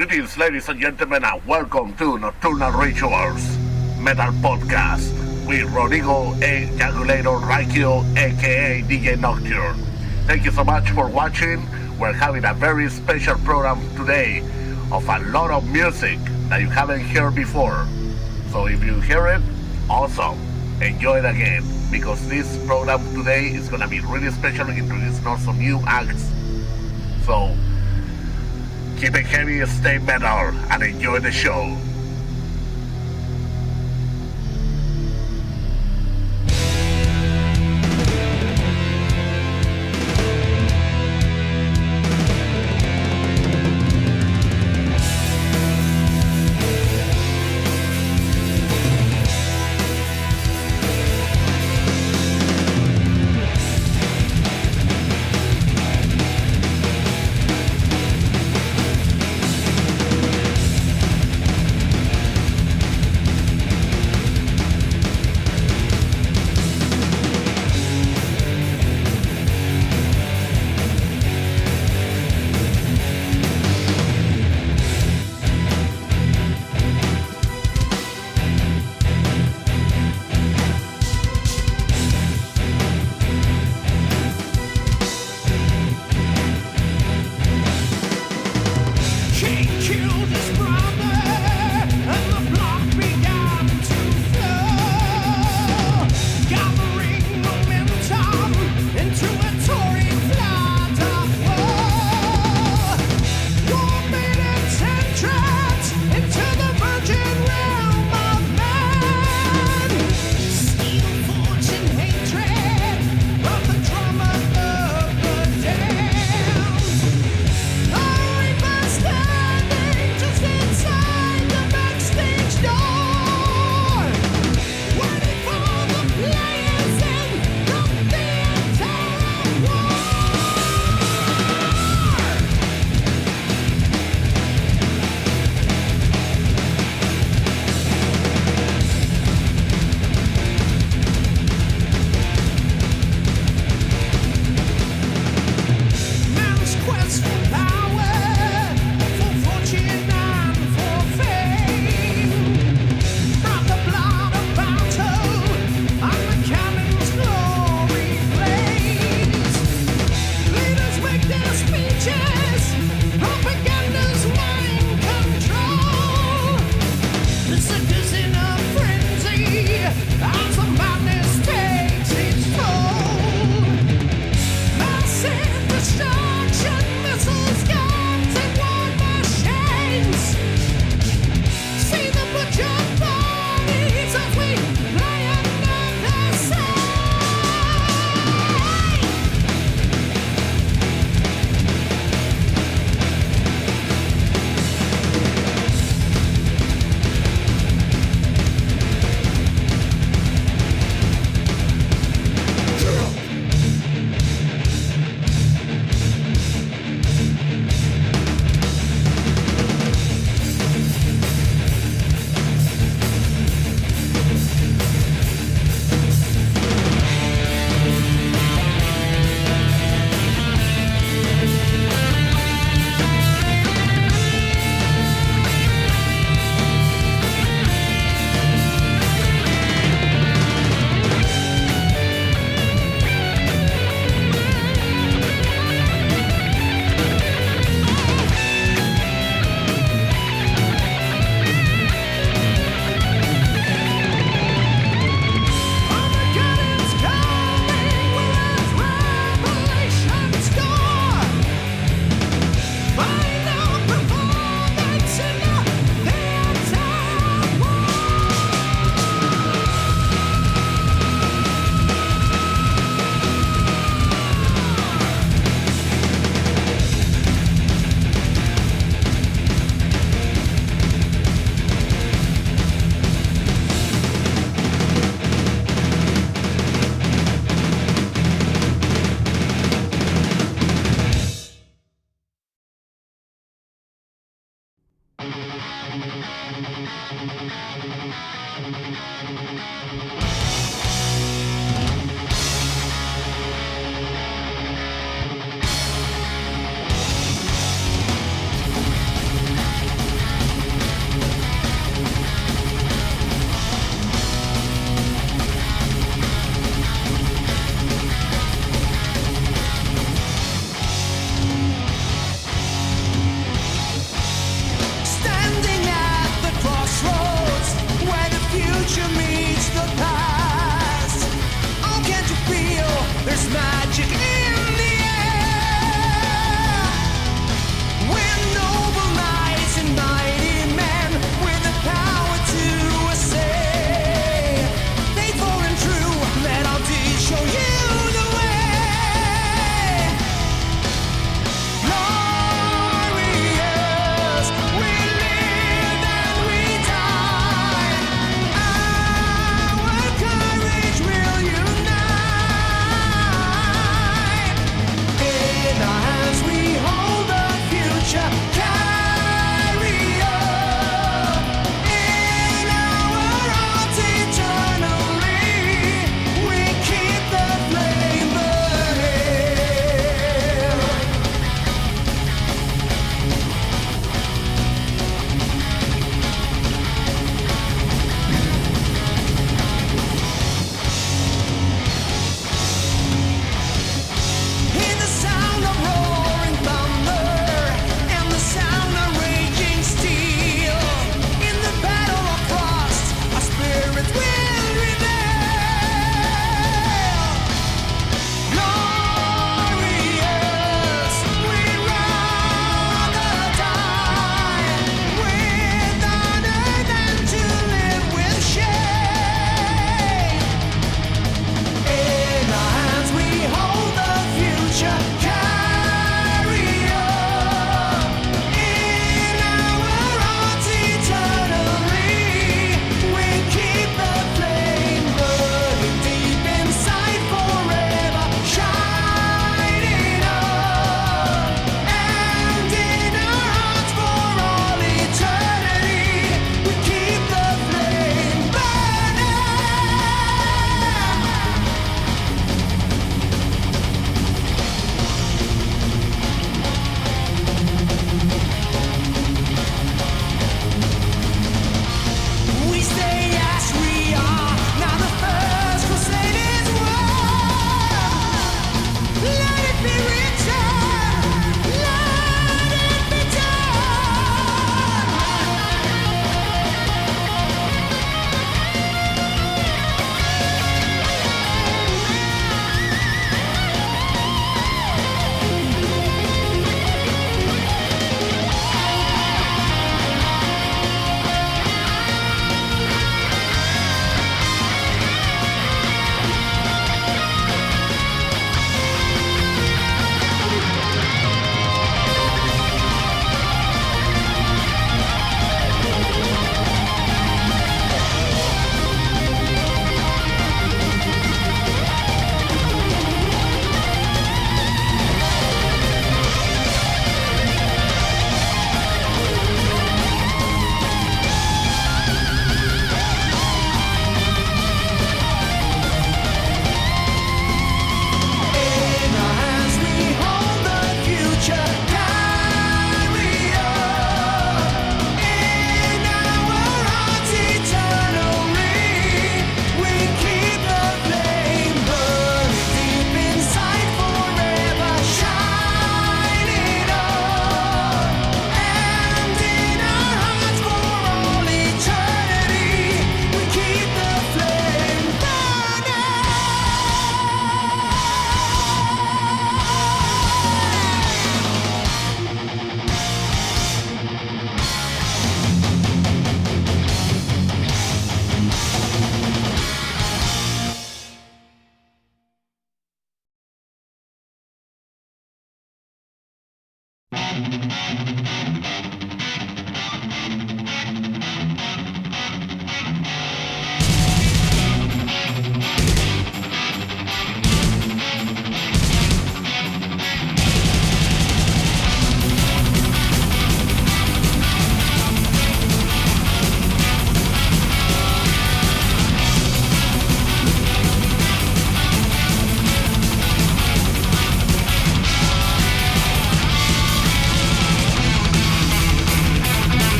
Greetings, ladies and gentlemen, and welcome to Nocturnal Rituals Metal Podcast with Rodrigo A. Jagulator Raikio, aka DJ Nocturne. Thank you so much for watching. We're having a very special program today of a lot of music that you haven't heard before. So if you hear it, awesome. Enjoy it again, because this program today is gonna be really special, introducing also new acts. So keep it heavy, stay metal, and enjoy the show.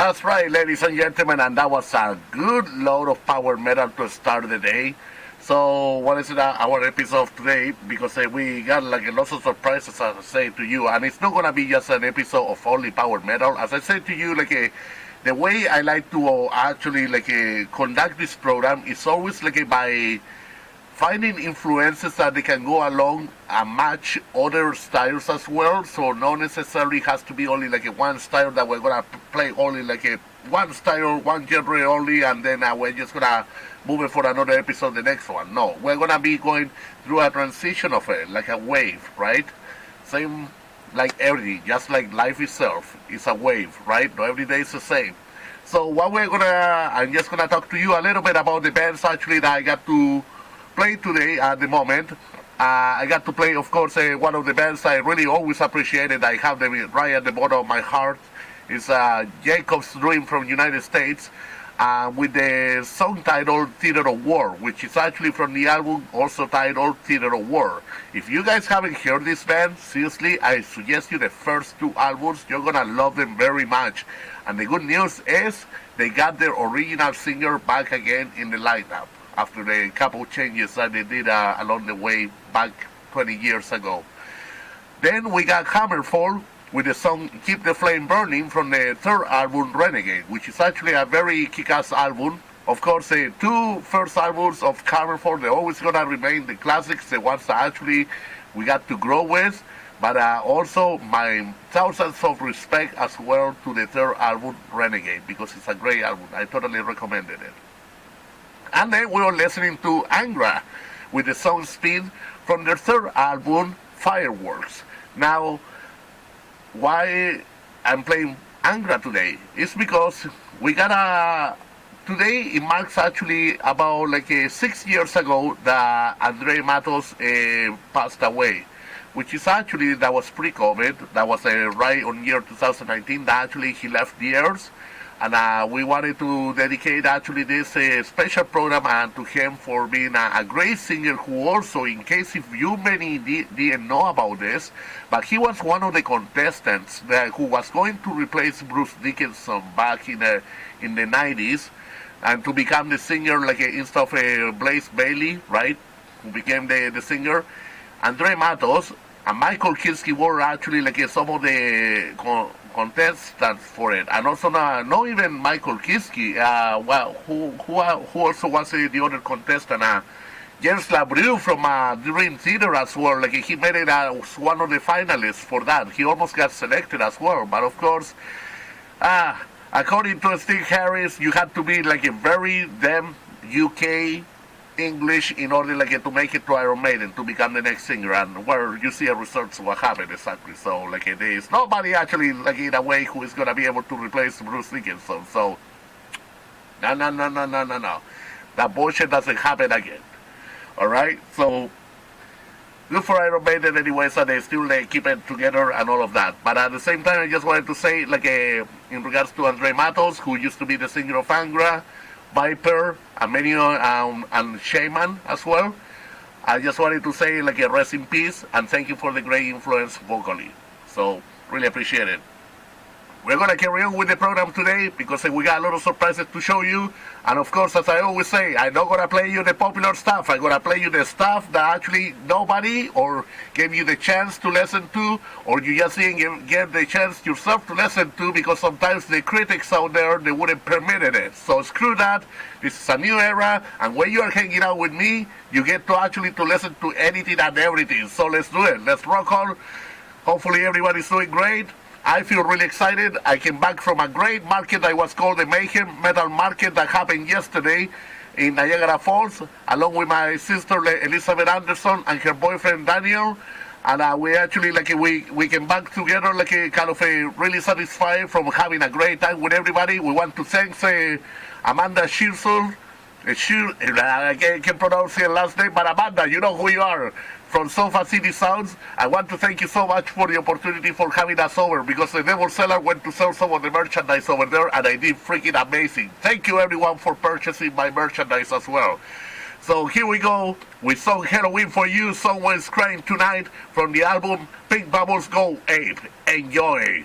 That's right, ladies and gentlemen, and that was a good load of power metal to start the day. So, what is it, our episode today? Because we got like lots of surprises, as I say to you, and it's not gonna be just an episode of only power metal. As I said to you, the way I like to actually conduct this program is always by finding influences that they can go along and match other styles as well. So not necessarily has to be only one style that we're gonna play only one style, one genre only, and then we're just gonna move it for another episode, the next one. No, we're gonna be going through a transition of it, like a wave, right? Same like everything, just like life itself is a wave, right? No, every day is the same. So what I'm just gonna talk to you a little bit about the bands actually that I got to play today at the moment. I got to play, of course, one of the bands I really always appreciated. I have them right at the bottom of my heart. It's Jacob's Dream from United States, with the song titled Theater of War, which is actually from the album also titled Theater of War. If you guys haven't heard this band, seriously, I suggest you the first two albums. You're gonna love them very much. And the good news is they got their original singer back again in the lineup after the couple changes that they did along the way back 20 years ago. Then we got HammerFall with the song Keep the Flame Burning from the third album Renegade, which is actually a very kick-ass album. Of course, the two first albums of HammerFall, they're always gonna remain the classics, the ones that actually we got to grow with, but also my thousands of respect as well to the third album Renegade, because it's a great album. I totally recommended it. And then we were listening to Angra with the song Speed from their third album, Fireworks. Now, why I'm playing Angra today is because we got today it marks actually about 6 years ago that Andre Matos passed away, which is actually, that was pre-COVID, that was right on year 2019, that actually he left the earth. And we wanted to dedicate actually this special program to him for being a great singer who also, in case if you many didn't know about this, but he was one of the contestants who was going to replace Bruce Dickinson back in the 90s, and to become the singer instead of Blaze Bailey, right, who became the singer. Andre Matos and Michael Kiske were actually some of the contestants for it, and also not even Michael Kiske, who also was the other contestant. James LaBrue from Dream Theater as well. He made it as one of the finalists for that. He almost got selected as well, but of course, according to Steve Harris, you had to be a very damn UK English in order to make it to Iron Maiden to become the next singer, and where you see a results of what happened exactly. So there is nobody actually in a way who is gonna be able to replace Bruce Dickinson. So no, that bullshit doesn't happen again. All right, so good for Iron Maiden anyway, so they still keep it together and all of that. But at the same time, I just wanted to say in regards to Andre Matos, who used to be the singer of Angra, Viper, and many and Shaman as well. I just wanted to say rest in peace and thank you for the great influence vocally. So really appreciate it. We're gonna carry on with the program today because we got a lot of surprises to show you. And of course, as I always say, I'm not gonna play you the popular stuff. I'm gonna play you the stuff that actually nobody or gave you the chance to listen to, or you just didn't get the chance yourself to listen to, because sometimes the critics out there, they wouldn't permit it. So screw that. This is a new era, and when you are hanging out with me, you get to actually to listen to anything and everything. So let's do it. Let's rock on. Hopefully everybody's doing great. I feel really excited. I came back from a great market that was called the Mayhem Metal Market that happened yesterday in Niagara Falls, along with my sister Elizabeth Anderson and her boyfriend Daniel. And we actually we came back together kind of really satisfied from having a great time with everybody. We want to thank Amanda Shearsel. I can't pronounce her last name, but Amanda, you know who you are, from Sofa City Sounds. I want to thank you so much for the opportunity for having us over, because the Devil Seller went to sell some of the merchandise over there, and I did freaking amazing. Thank you everyone for purchasing my merchandise as well. So here we go with song Helloween for you, Someone's Crying Tonight from the album Pink Bubbles Go Ape. Enjoy.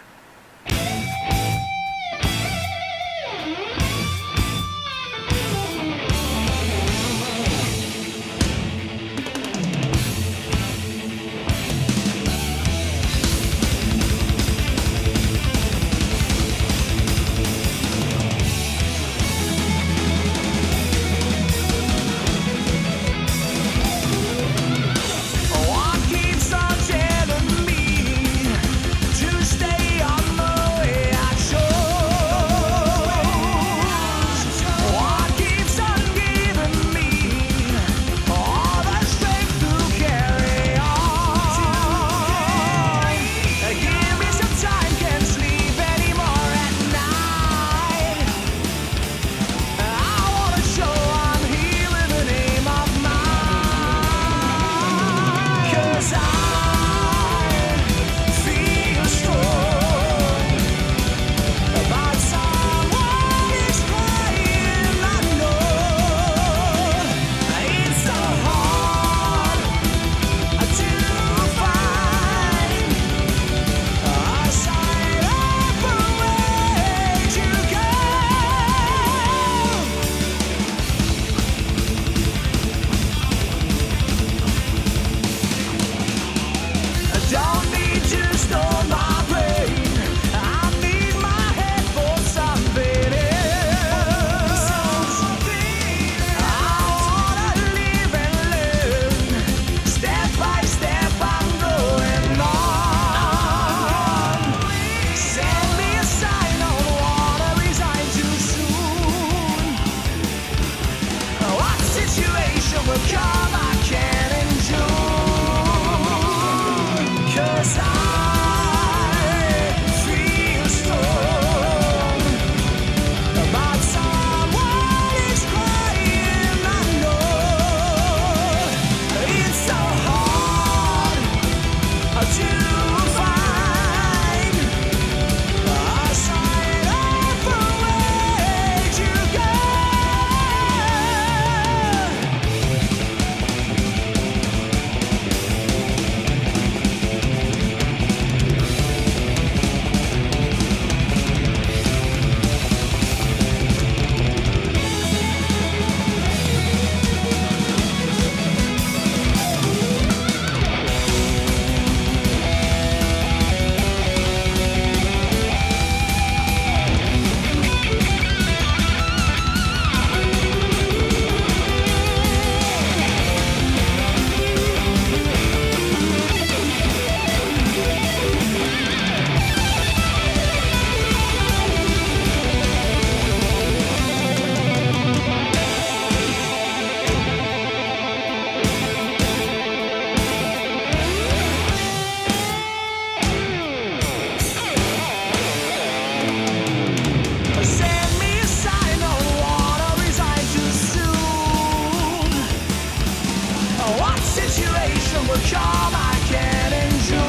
situation will come I can't endure.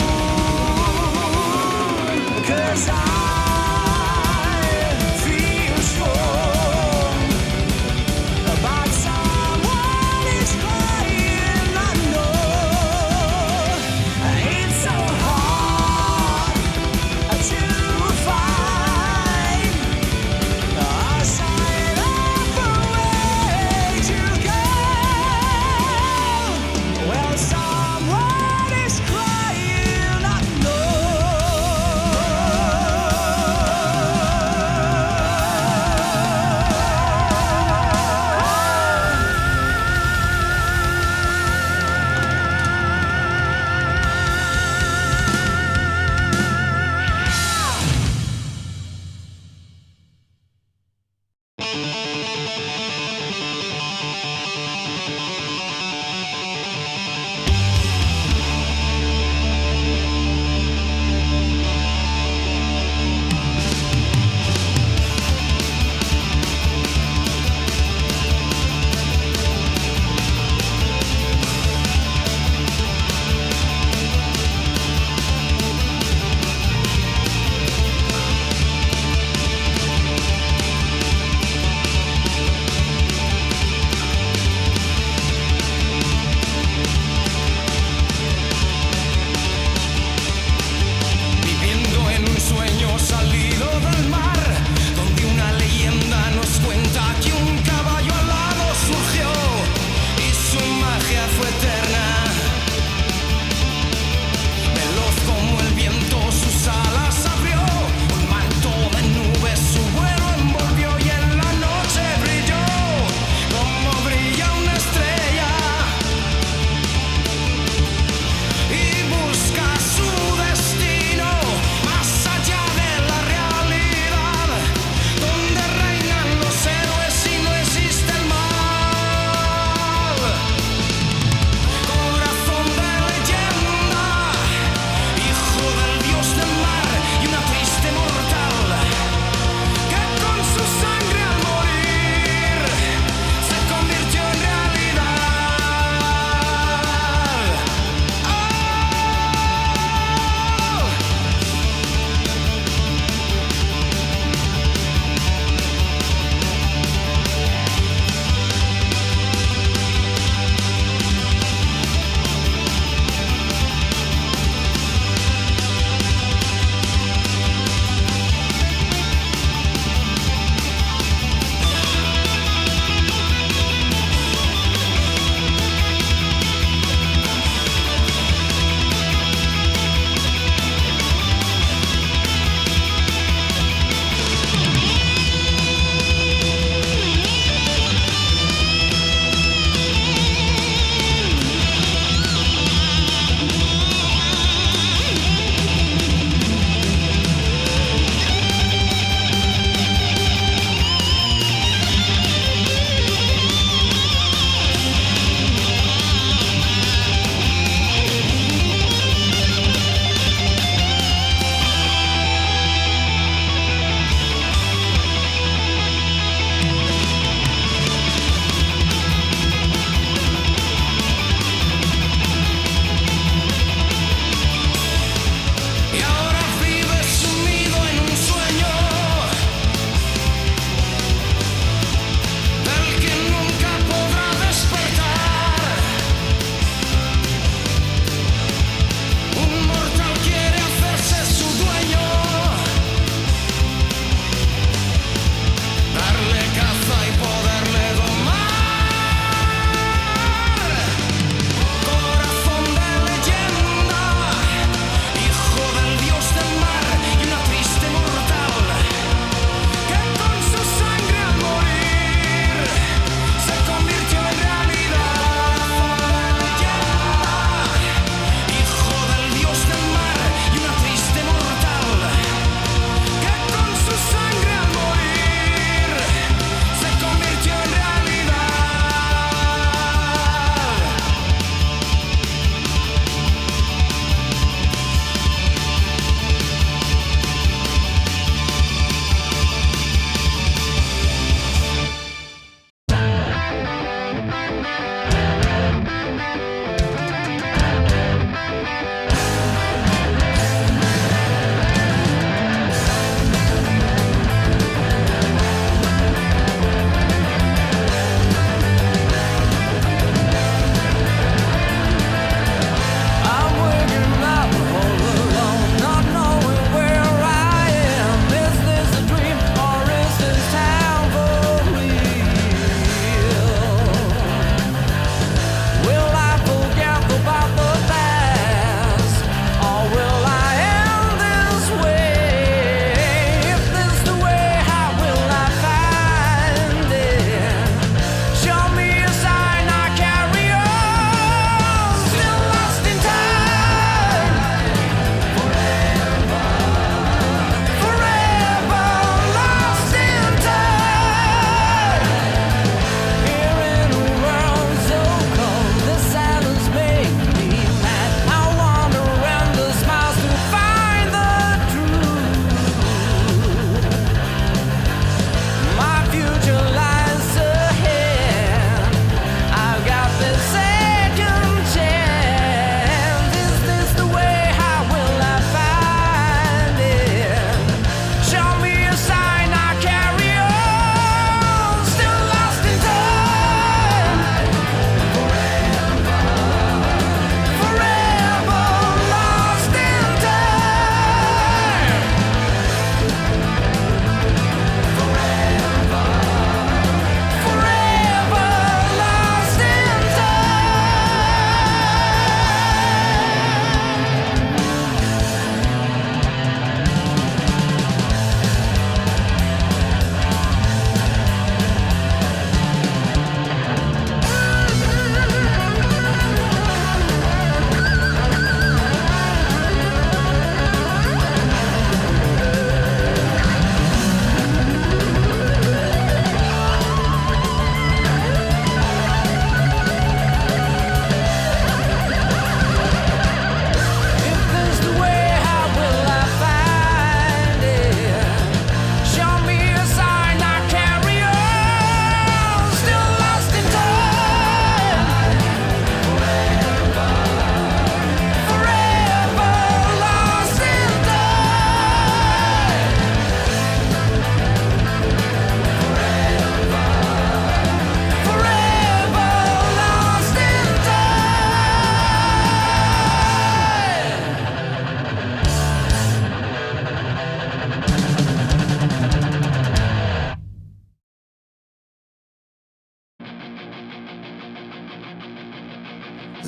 'Cause I feel strong, but someone is crying, I know. It's so hard to find a sign of a way to go. Well, someone is crying, I know.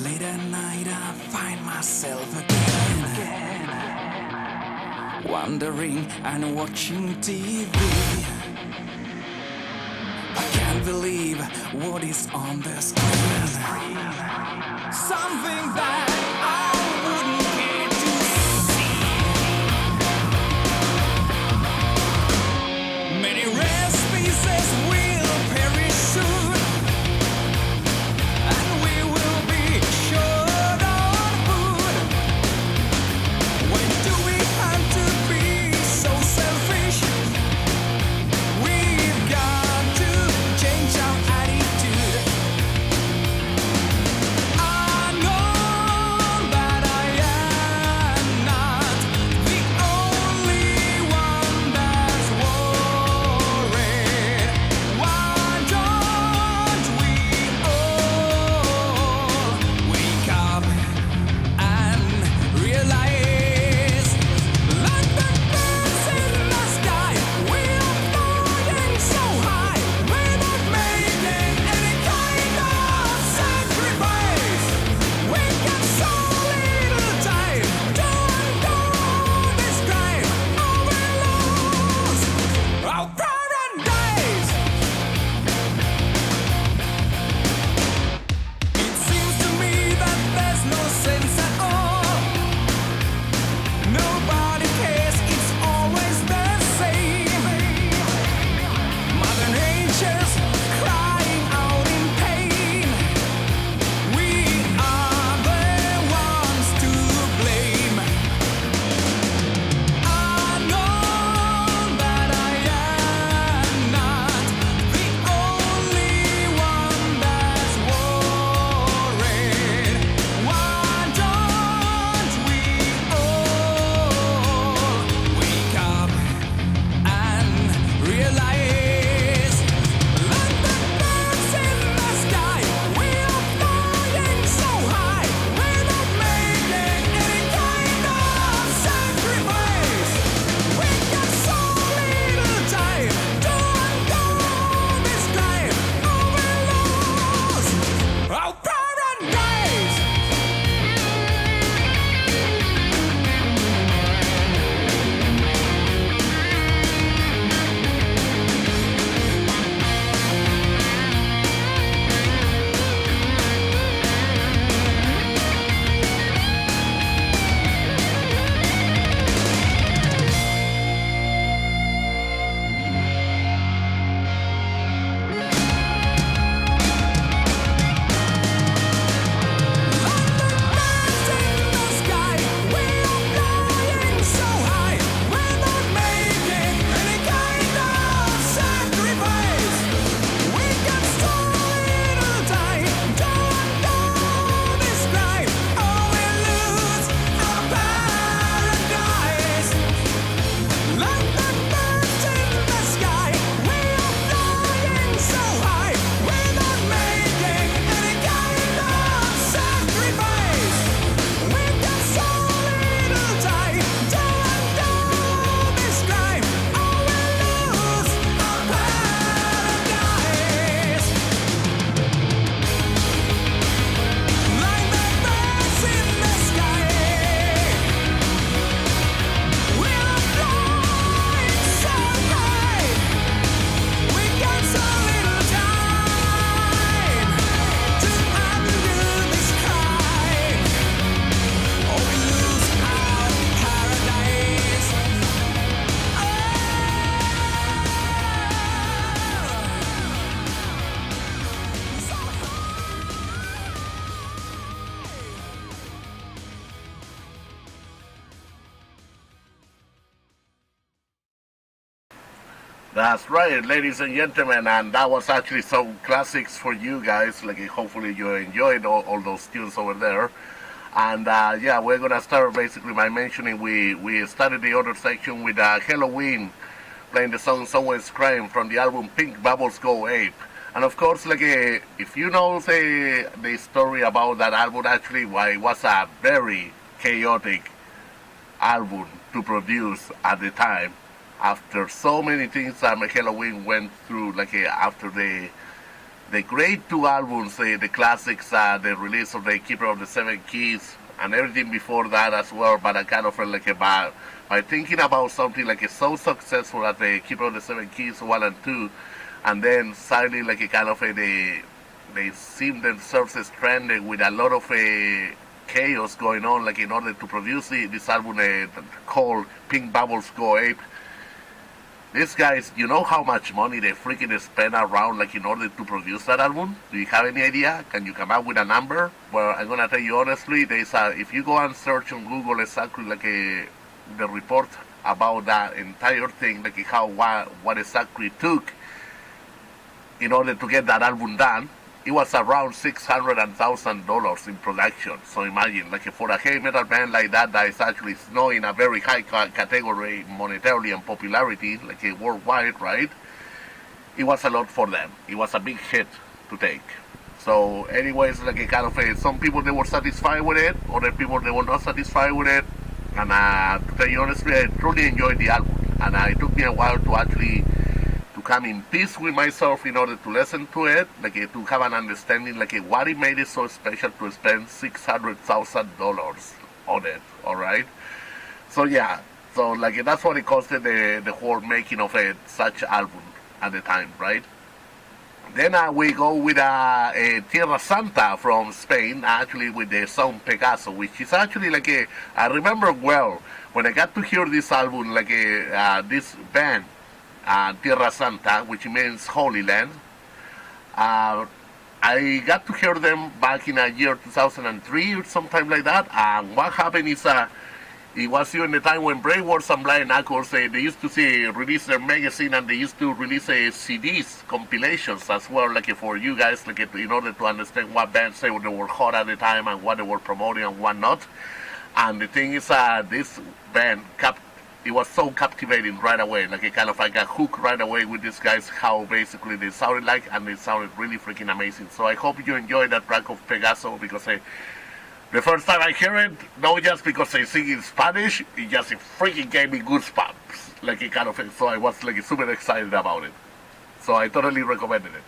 Late at night I find myself again wandering and watching TV. I can't believe what is on the screen. Something that I wouldn't care to see. Many rare species will perish soon, and we will be short on food. When do we have to be so selfish? We've got to change our attitude. I know that I am not the only one that's worried. Why don't we all wake up and realize, like the birds in the sky, we're flying so high, we're not making any kind of sacrifice. We got so little time to undo this crime, or we lose our paradise. It seems to me that there's no sense at all. Nobody cares, it's always the same. Mother Nature's crying out in pain. We are the ones to blame. I know that I am not the only one that's worried. Why don't we all wake up and realize, like the birds in the sky, we're flying so high, we're not making any kind of sacrifice. We got so little time to undo this crime, or we lose our paradise. That's right, ladies and gentlemen, and that was actually some classics for you guys. Like, hopefully you enjoyed all those tunes over there. And yeah, we're gonna start basically by mentioning we started the other section with Helloween, playing the song "Someone's Crying" from the album Pink Bubbles Go Ape. And of course, like if you know the story about that album, actually, why it was a very chaotic album to produce at the time. After so many things that Helloween went through, like after the great two albums, the classics, the release of the Keeper of the Seven Keys, and everything before that as well, but I kind of felt like by thinking about something like so successful as the Keeper of the Seven Keys 1 and 2, and then suddenly like a kind of they seem themselves stranded with a lot of chaos going on, like in order to produce this album called Pink Bubbles Go Ape. These guys, you know how much money they freaking spend around like in order to produce that album? Do you have any idea? Can you come up with a number? Well, I'm gonna tell you honestly, if you go and search on Google exactly like the report about that entire thing, like what exactly took in order to get that album done, it was around $600,000 in production. So imagine, like for a heavy metal band like that is actually now in a very high category monetarily and popularity, like worldwide, right? It was a lot for them. It was a big hit to take. So anyways, like kind of some people they were satisfied with it, other people they were not satisfied with it. And to tell you honestly, I truly enjoyed the album. And it took me a while to actually come in peace with myself in order to listen to it, like to have an understanding like what it made it so special to spend $600,000 on it. All right, so yeah, so like that's what it costed the whole making of such album at the time, right? Then we go with Tierra Santa from Spain, actually with the song Pegaso, which is actually like I remember well when I got to hear this album, like this band. Tierra Santa, which means Holy Land. I got to hear them back in a year 2003 or something like that. And what happened is it was during the time when Brainwords and Blind Knuckles, they used to release their magazine, and they used to release CDs, compilations as well, like for you guys, like in order to understand what bands they were hot at the time and what they were promoting and what not. And the thing is, this band it was so captivating right away, like I got hooked right away with these guys, how basically they sounded like, and they sounded really freaking amazing. So I hope you enjoyed that track of Pegaso, because the first time I hear it, not just because I sing in Spanish, it just freaking gave me goosebumps, like so I was like super excited about it. So I totally recommended it.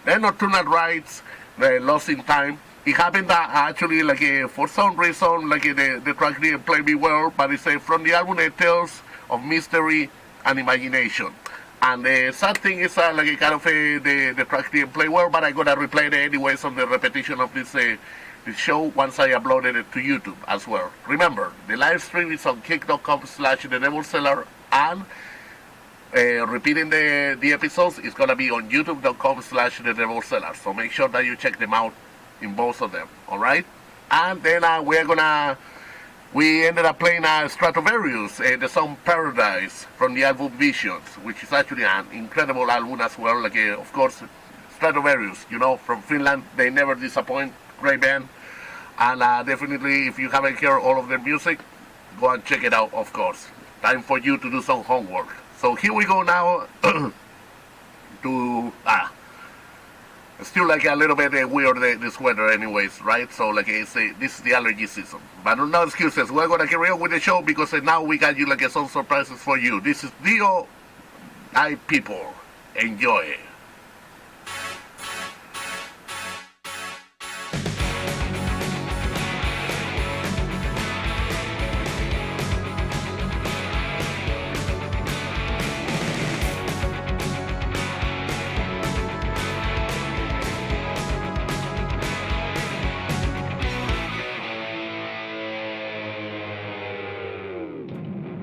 Then Nocturnal Rites, Lost in Time. It happened that actually, like for some reason, like the track didn't play me well, but it's from the album Tales of Mystery and Imagination. And the sad thing is, like the track didn't play well, but I'm gonna replay it anyways on the repetition of this show once I uploaded it to YouTube as well. Remember, the live stream is on kick.com/thedevilseller, and repeating the episodes is gonna be on youtube.com/thedevilseller. So make sure that you check them out in both of them, all right? And then we ended up playing Stratovarius, the song Paradise from the album Visions, which is actually an incredible album as well. Like of course, Stratovarius, you know, from Finland, they never disappoint, great band. And definitely, if you haven't heard all of their music, go and check it out, of course. Time for you to do some homework. So here we go now to still like a little bit weird this weather anyways, right? So like this is the allergy season. But no excuses, we're gonna carry on with the show, because now we got you like some surprises for you. This is D.O.I. people. Enjoy.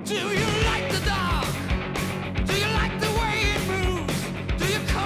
Do you like the dog? Do you like the way it moves? Do you call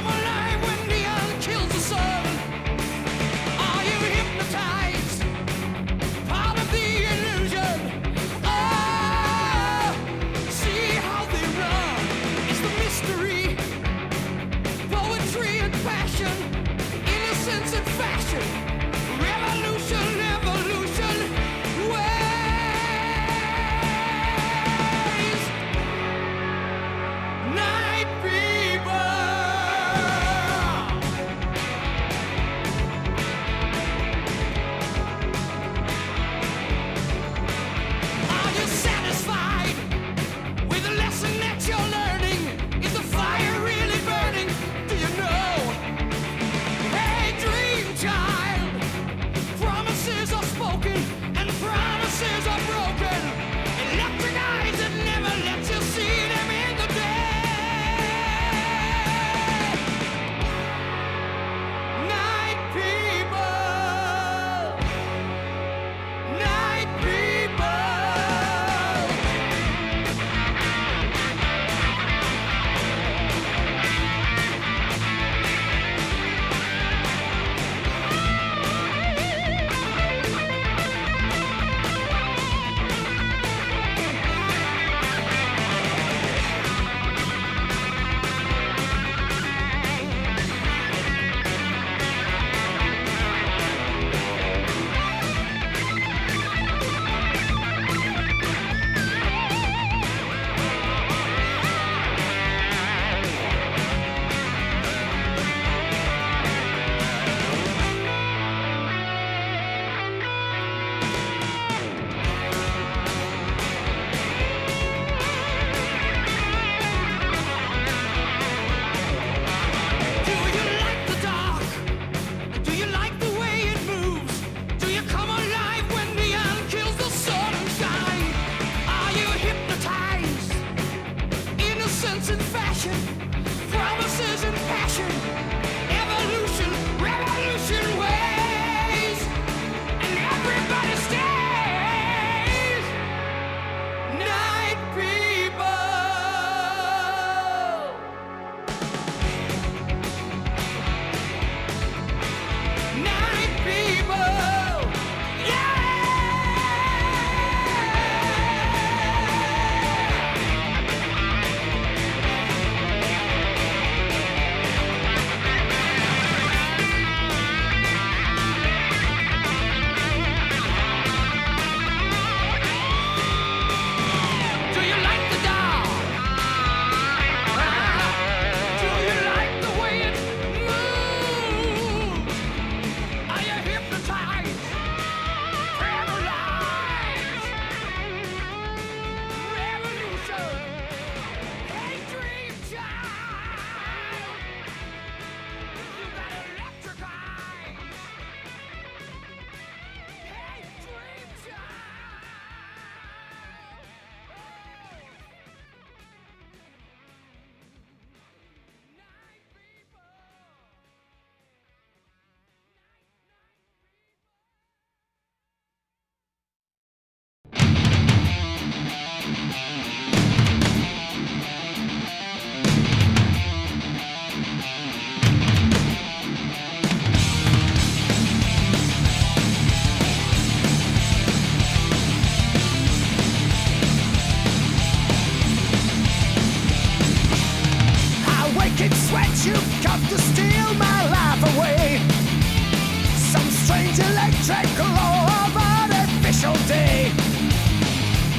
electric glow of artificial day.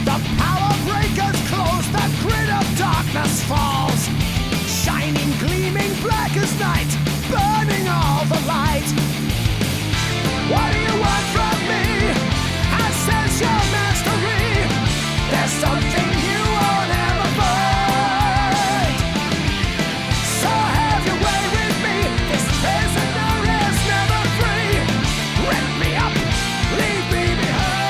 The power breakers close, the grid of darkness falls. Shining, gleaming black as night, burning all the light. What do you want from me? I sense your mastery. There's something you won't ever find. So have your way with me. This prisoner is never free. Rip me up, leave me behind.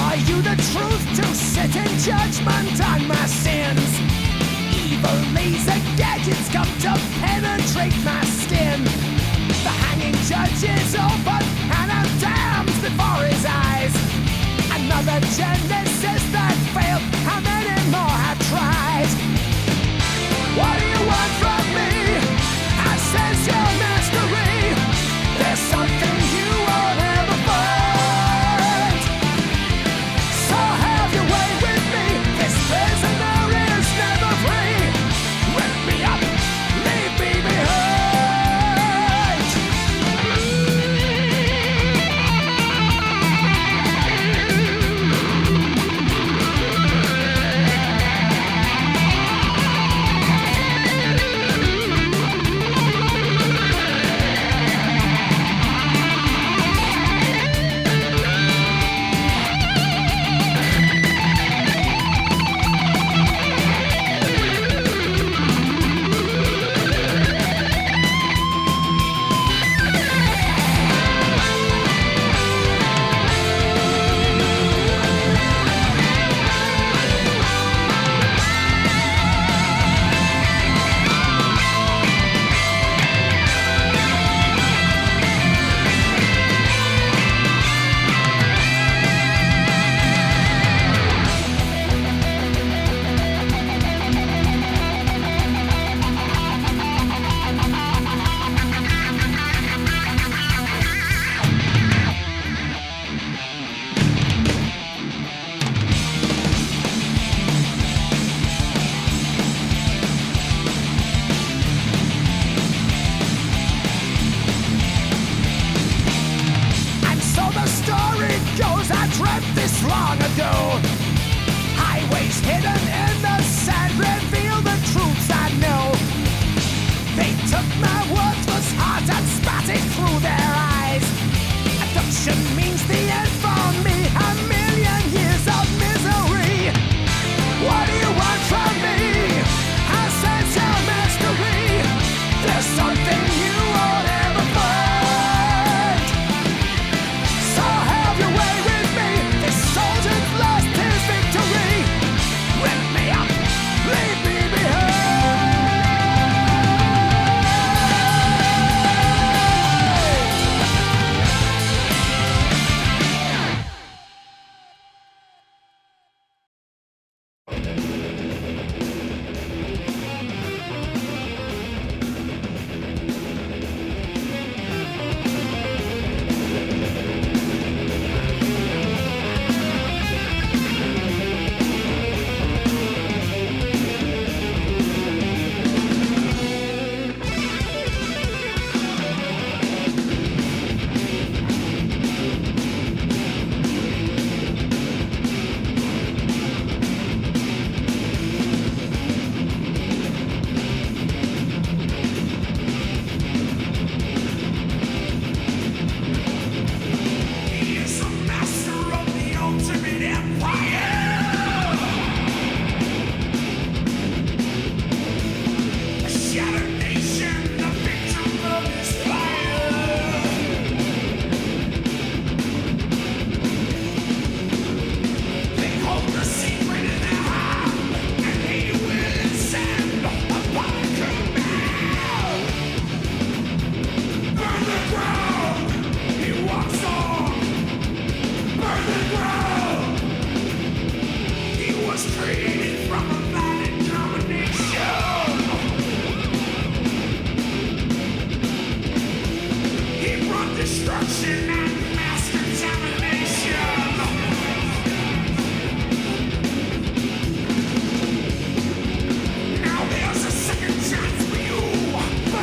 Are you the truth to sit in judgment on my sins? Evil laser gadgets come to penetrate my skin. The hanging judge is open and I'm damned before his eyes. Another genesis that failed, how many more have tried? What do you want from me? I sense your mastery. There's something you won't ever find. So have your way with me. This prisoner is never free. Rip me up, leave me behind.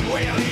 Will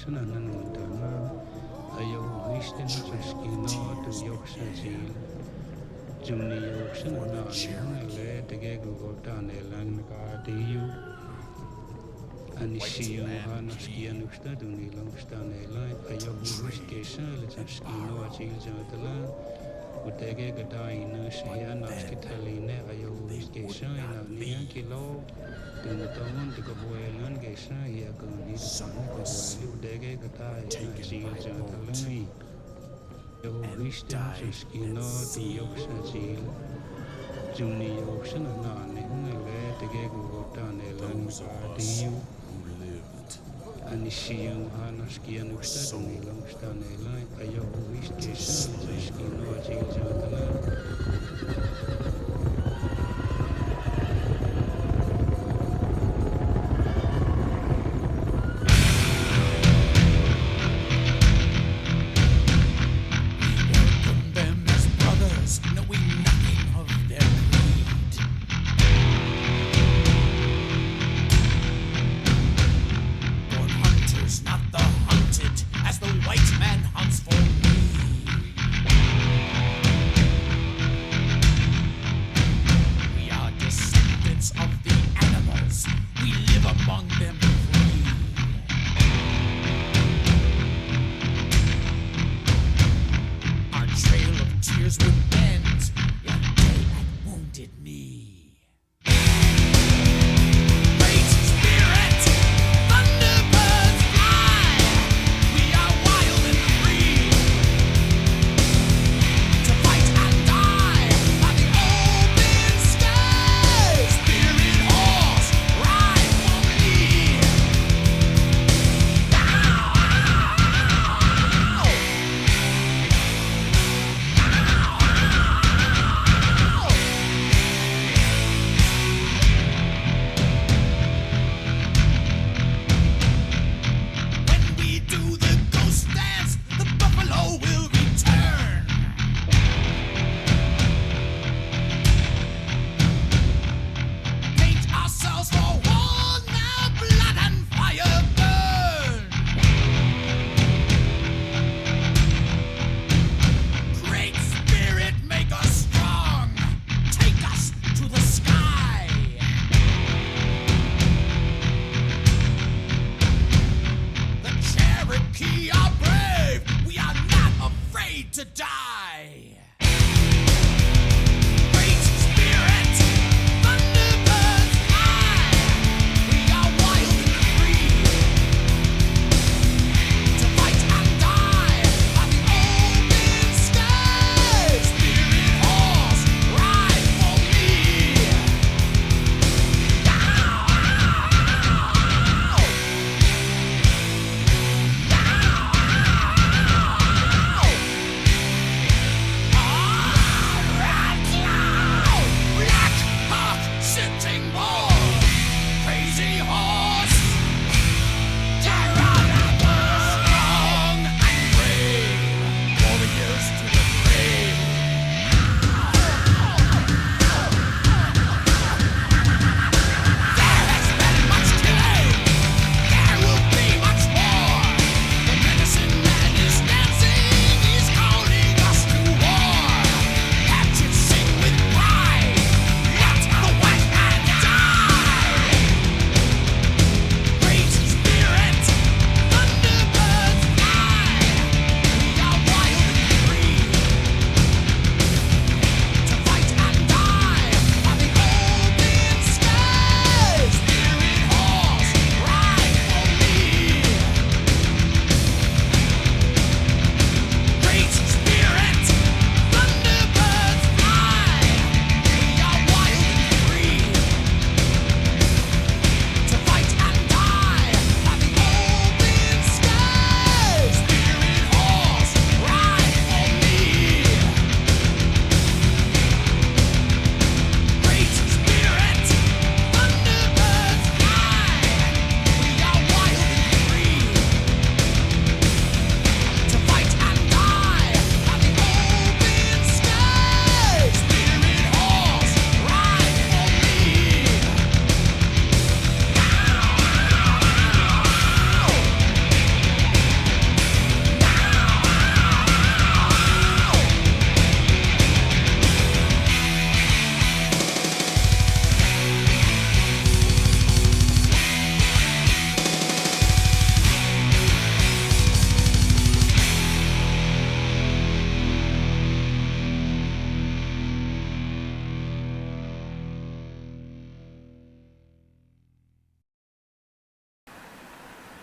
Abduction and Nocturnal, Ayo Wisdom Chaskino to Yoksajil, Juni Yoksan and Nale, the Gegogota, Lanka, DU, and Shio Hanaski and Ustaduni Longstan Airline, Ayo Wiskation, Chaskino, Chil Utege Gadaina, Shia Naskitaline, Ayo Wiskation, and Nia Kilo. Tumutawan di kabuelan kaysa iya kang di kabueli udege katay na sil sa talay. Yo wisdom sa skino tuyok sa sil. Juni yok sa nanane ngale tege gugota nelang kadiyo. Anisiyang hanas kiyan usta dunilang usta nelay. Ayo wisdom sa skino sil sa talay.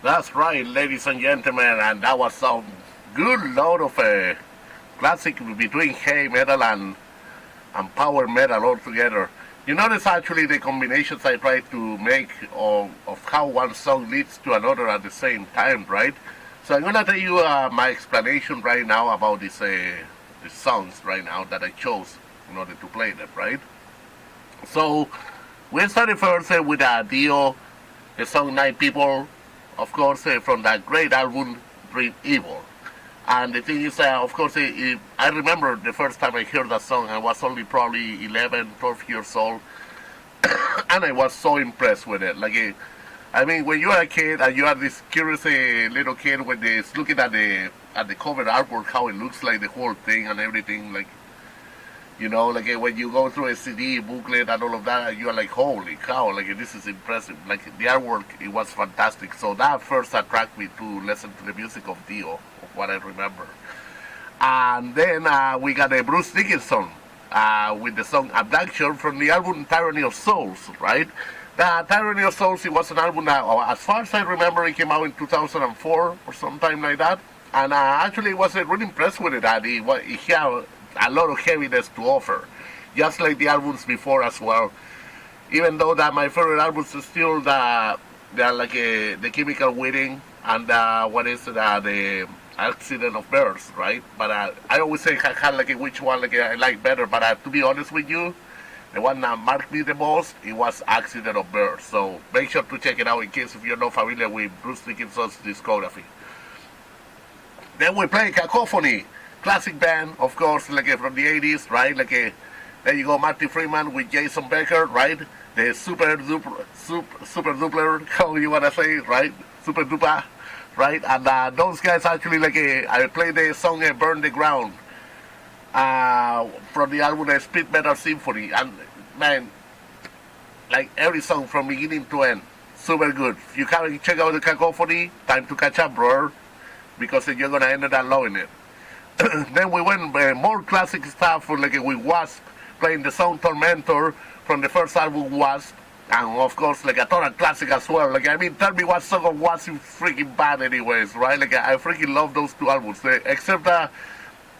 That's right, ladies and gentlemen, and that was some good load of a classic between heavy metal and power metal all together. You notice actually the combinations I try to make of how one song leads to another at the same time, right? So I'm gonna tell you my explanation right now about these songs right now that I chose in order to play them, right? So we started first with Dio, the song Night People, of course, from that great album Dream Evil. And the thing is, of course, I remember the first time I heard that song, I was only probably 11, 12 years old, and I was so impressed with it. I mean, when you are a kid and you are this curious little kid when it's looking at the cover artwork, how it looks like the whole thing and everything, when you go through a CD booklet and all of that, you are like, holy cow, this is impressive. The artwork, it was fantastic. So that first attracted me to listen to the music of Dio, of what I remember. And then we got a Bruce Dickinson with the song Abduction from the album Tyranny of Souls, right? The Tyranny of Souls, it was an album that, as far as I remember, it came out in 2004 or sometime like that. And actually, I was really impressed with it. It had a lot of heaviness to offer, just like the albums before as well. Even though that my favorite albums is still the Chemical Wedding and the Accident of Birds, right? But I always say which one I like better. But to be honest with you, the one that marked me the most, it was Accident of Birds. So make sure to check it out in case if you're not familiar with Bruce Dickinson's discography. Then we play Cacophony, classic band, of course, from the 80s, right? There you go, Marty Freeman with Jason Becker, right? The super dupler, how you wanna say it, right? Super duper, right? And those guys actually, I played the song Burn the Ground from the album Speed Metal Symphony, and man, every song from beginning to end, super good. If you haven't checked out the Cacophony, time to catch up, bro, because you're gonna end up loving it. Then we went more classic stuff with W.A.S.P playing the song Tormentor from the first album W.A.S.P, and of course a total classic as well. Tell me what song of W.A.S.P is freaking bad anyways, right? I freaking love those two albums. Except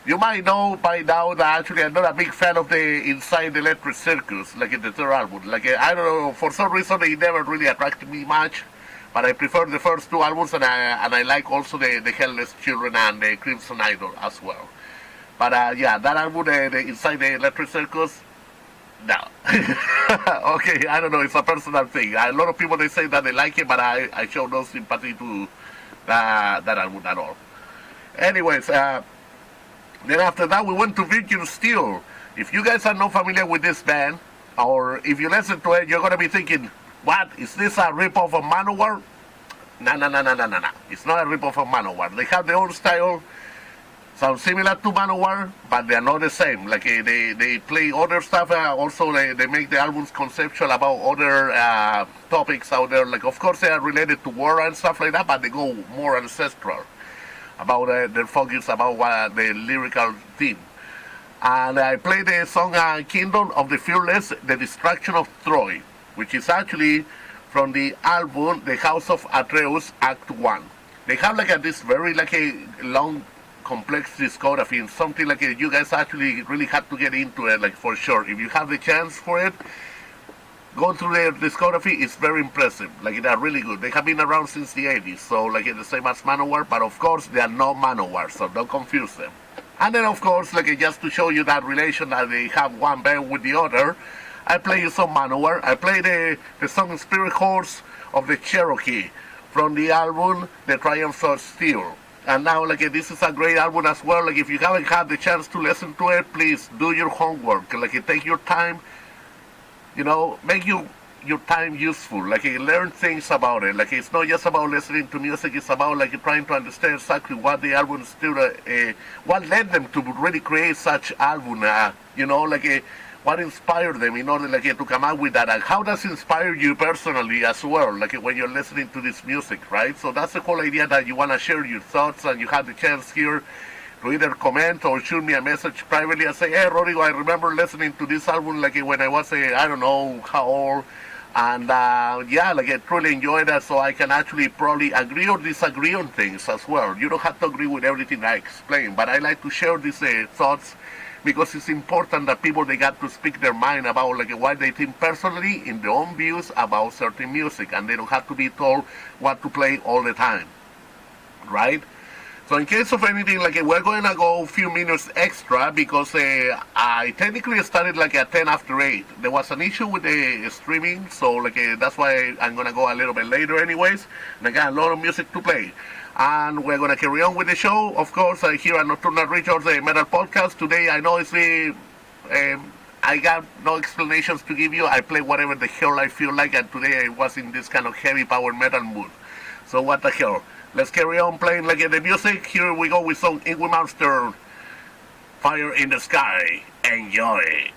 you might know by now that actually I'm not a big fan of the Inside the Electric Circus, in the third album. I don't know, for some reason it never really attracted me much. But I prefer the first two albums, and I like also the Helpless Children and the Crimson Idol as well. But that album, the Inside the Electric Circus, no. Okay, I don't know, it's a personal thing. A lot of people, they say that they like it, but I show no sympathy to that album at all. Anyways, then after that we went to Virgin Steele. If you guys are not familiar with this band, or if you listen to it, you're going to be thinking, what? Is this a rip-off of Manowar? No. It's not a rip-off of Manowar. They have their own style, sound similar to Manowar, but they're not the same. They play other stuff. Also, they make the albums conceptual about other topics out there. Of course, they are related to war and stuff like that, but they go more ancestral about their focus about the lyrical theme. And I played the song Kingdom of the Fearless, The Destruction of Troy, which is actually from the album The House of Atreus Act 1. They have this very a long, complex discography, and something you guys actually really have to get into it, for sure. If you have the chance for it, go through their discography. It's very impressive. They're really good. They have been around since the 80s, so the same as Manowar, but of course they are not Manowar, so don't confuse them. And then of course, just to show you that relation that they have one band with the other, I play you some Manowar. I play the song Spirit Horse of the Cherokee from the album The Triumph of Steele. And now this is a great album as well. If you haven't had the chance to listen to it, please do your homework. Take your time, make your time useful. Learn things about it. It's not just about listening to music, it's about trying to understand exactly what the album still what led them to really create such album, what inspired them in order to come out with that, and how does it inspire you personally as well, when you're listening to this music, right? So that's the whole idea, that you want to share your thoughts, and you have the chance here to either comment or shoot me a message privately and say, hey Rodrigo, I remember listening to this album when I was I don't know how old, And yeah, like I truly enjoy that, so I can actually probably agree or disagree on things as well. You don't have to agree with everything I explain, but I like to share these thoughts because it's important that people, they got to speak their mind about like what they think personally in their own views about certain music, and they don't have to be told what to play all the time, right? So in case of anything, like we're going to go a few minutes extra because I technically started like at 10 after 8. There was an issue with the streaming, so like that's why I'm going to go a little bit later anyways. And I got a lot of music to play. And we're going to carry on with the show. Of course, here at Nocturnal Rituals, the Metal Podcast. Today, I know it's I got no explanations to give you. I play whatever the hell I feel like, and today I was in this kind of heavy power metal mood. So what the hell? Let's carry on playing like the music. Here we go with some Yngwie Monster, Fire in the Sky. Enjoy.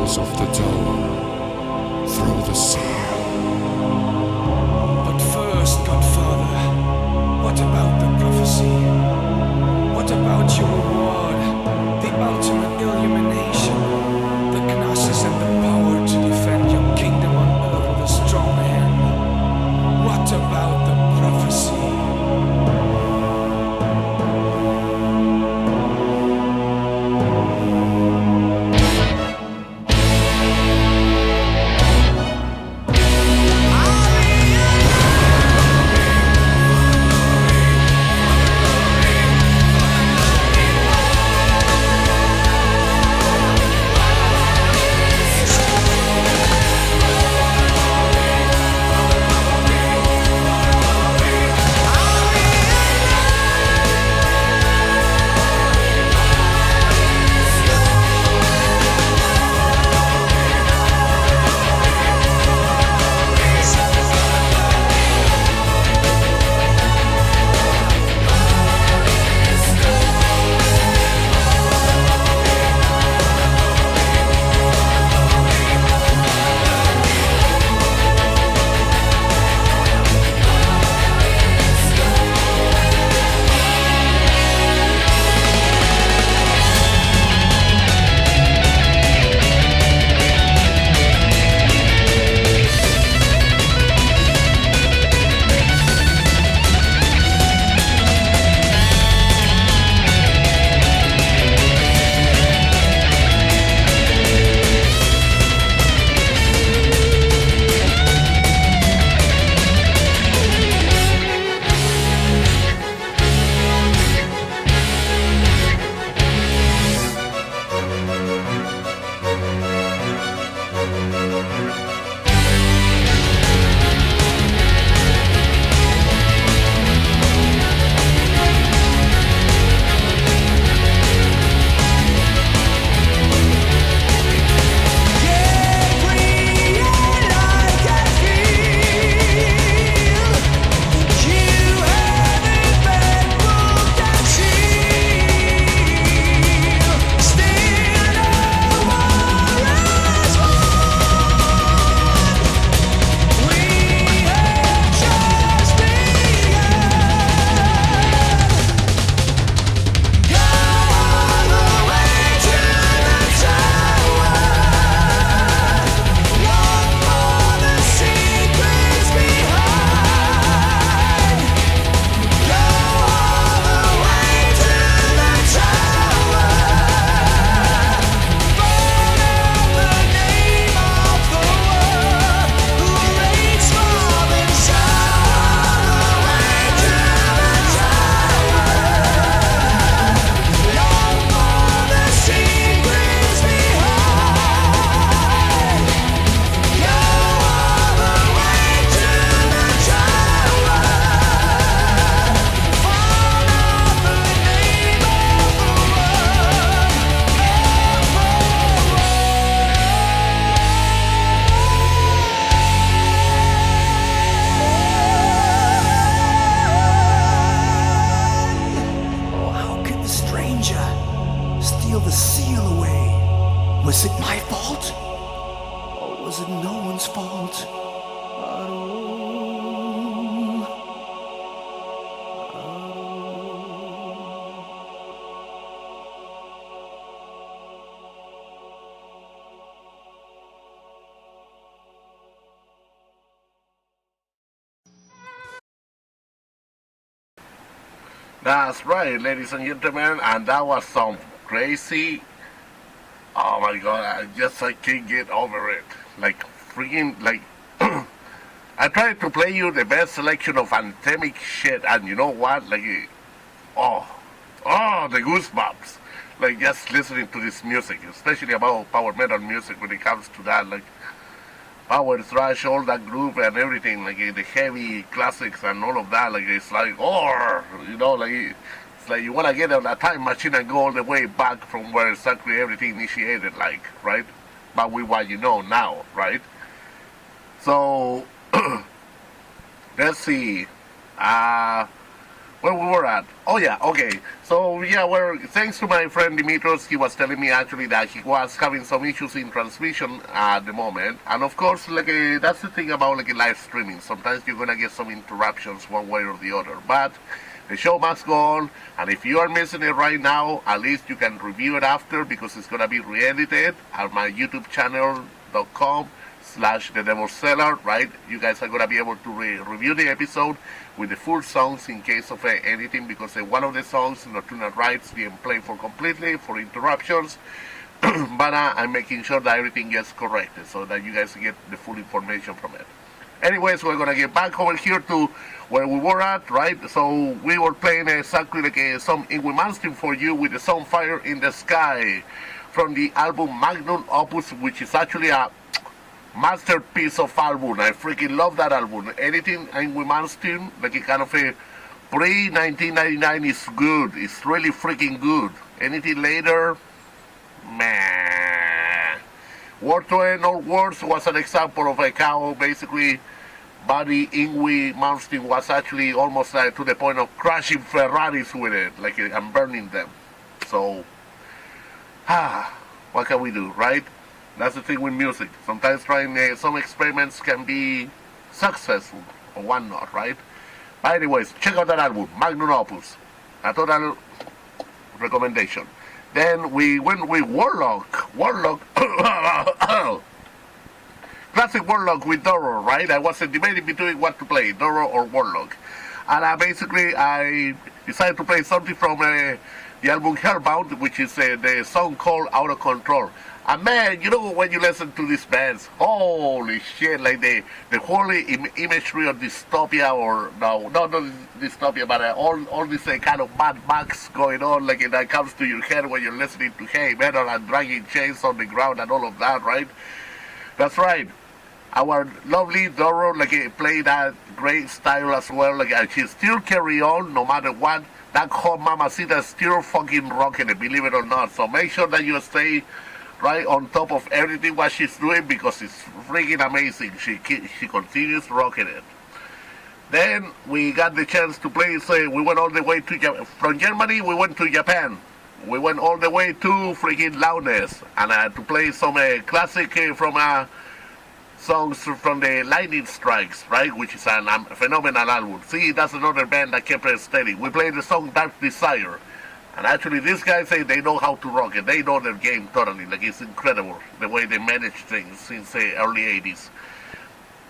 walls of the tower, through the sea. But first, Godfather, what about the prophecy? What about your reward? The ultimate illumination? The Knossos and the power to defend your kingdom on earth with a strong hand? What about the prophecy? Was it my fault? Or was it no one's fault at all? That's right, ladies and gentlemen, and that was some crazy. Oh my god, I can't get over it. Like, freaking, like, I tried to play you the best selection of anthemic shit, and you know what? Like, oh, the goosebumps. Like, just listening to this music, especially about power metal music when it comes to that, like, power thrash, all that groove and everything, like, the heavy classics and all of that, like, it's like, oh, you know, like, it's like you want to get on a time machine and go all the way back from where exactly everything initiated, like, right? But with what you know now, right? So, let's see. where we were at. Oh yeah, okay. So yeah, well, thanks to my friend Dimitros, he was telling me actually that he was having some issues in transmission at the moment, and of course, like that's the thing about like live streaming. Sometimes you're gonna get some interruptions one way or the other, but the show must go on, and if you are missing it right now, at least you can review it after because it's gonna be re-edited at my YouTube channel.com/The Devil's Cellar, right? You guys are gonna be able to review the episode with the full songs in case of anything, because one of the songs, Nocturnal Rites, didn't play for completely for interruptions. But I'm making sure that everything gets corrected so that you guys get the full information from it. Anyways, we're gonna get back over here to where we were at, right? So we were playing exactly like some Yngwie Malmsteen for you with the song Fire in the Sky from the album Magnum Opus, which is actually a masterpiece of album. I freaking love that album. Anything Yngwie Malmsteen, like a kind of a pre-1999 is good. It's really freaking good. Anything later, meh. War to End All Wars was an example of how basically Buddy Yngwie Malmsteen was actually almost to the point of crashing Ferraris with it, like and burning them. So, what can we do, right? That's the thing with music. Sometimes trying some experiments can be successful or whatnot, right? But anyways, check out that album, Magnum Opus. A total recommendation. Then we went with Warlock. Classic Warlock with Doro, right? I was debating between what to play, Doro or Warlock. And basically I decided to play something from the album Hellbound, which is the song called Out of Control. And man, you know, when you listen to these bands, holy shit, like the whole imagery of dystopia, or no, not dystopia, but all this kind of Mad Max going on, like that comes to your head when you're listening to heavy metal and dragging chains on the ground and all of that, right? That's right. Our lovely Doro, like played that great style as well, like she still carry on no matter what. That hot mamacita is still fucking rocking it, believe it or not. So make sure that you stay right on top of everything what she's doing, because it's freaking amazing. She continues rocking it. Then we got the chance to play, so we went all the way to from Germany, we went to Japan. We went all the way to freaking Loudness, and to play some classic from songs from the Lightning Strikes, right, which is a phenomenal album. See, that's another band that kept it steady. We played the song Dark Desire. And actually, these guys say they know how to rock it. They know their game totally. Like, it's incredible the way they manage things since the early 80s.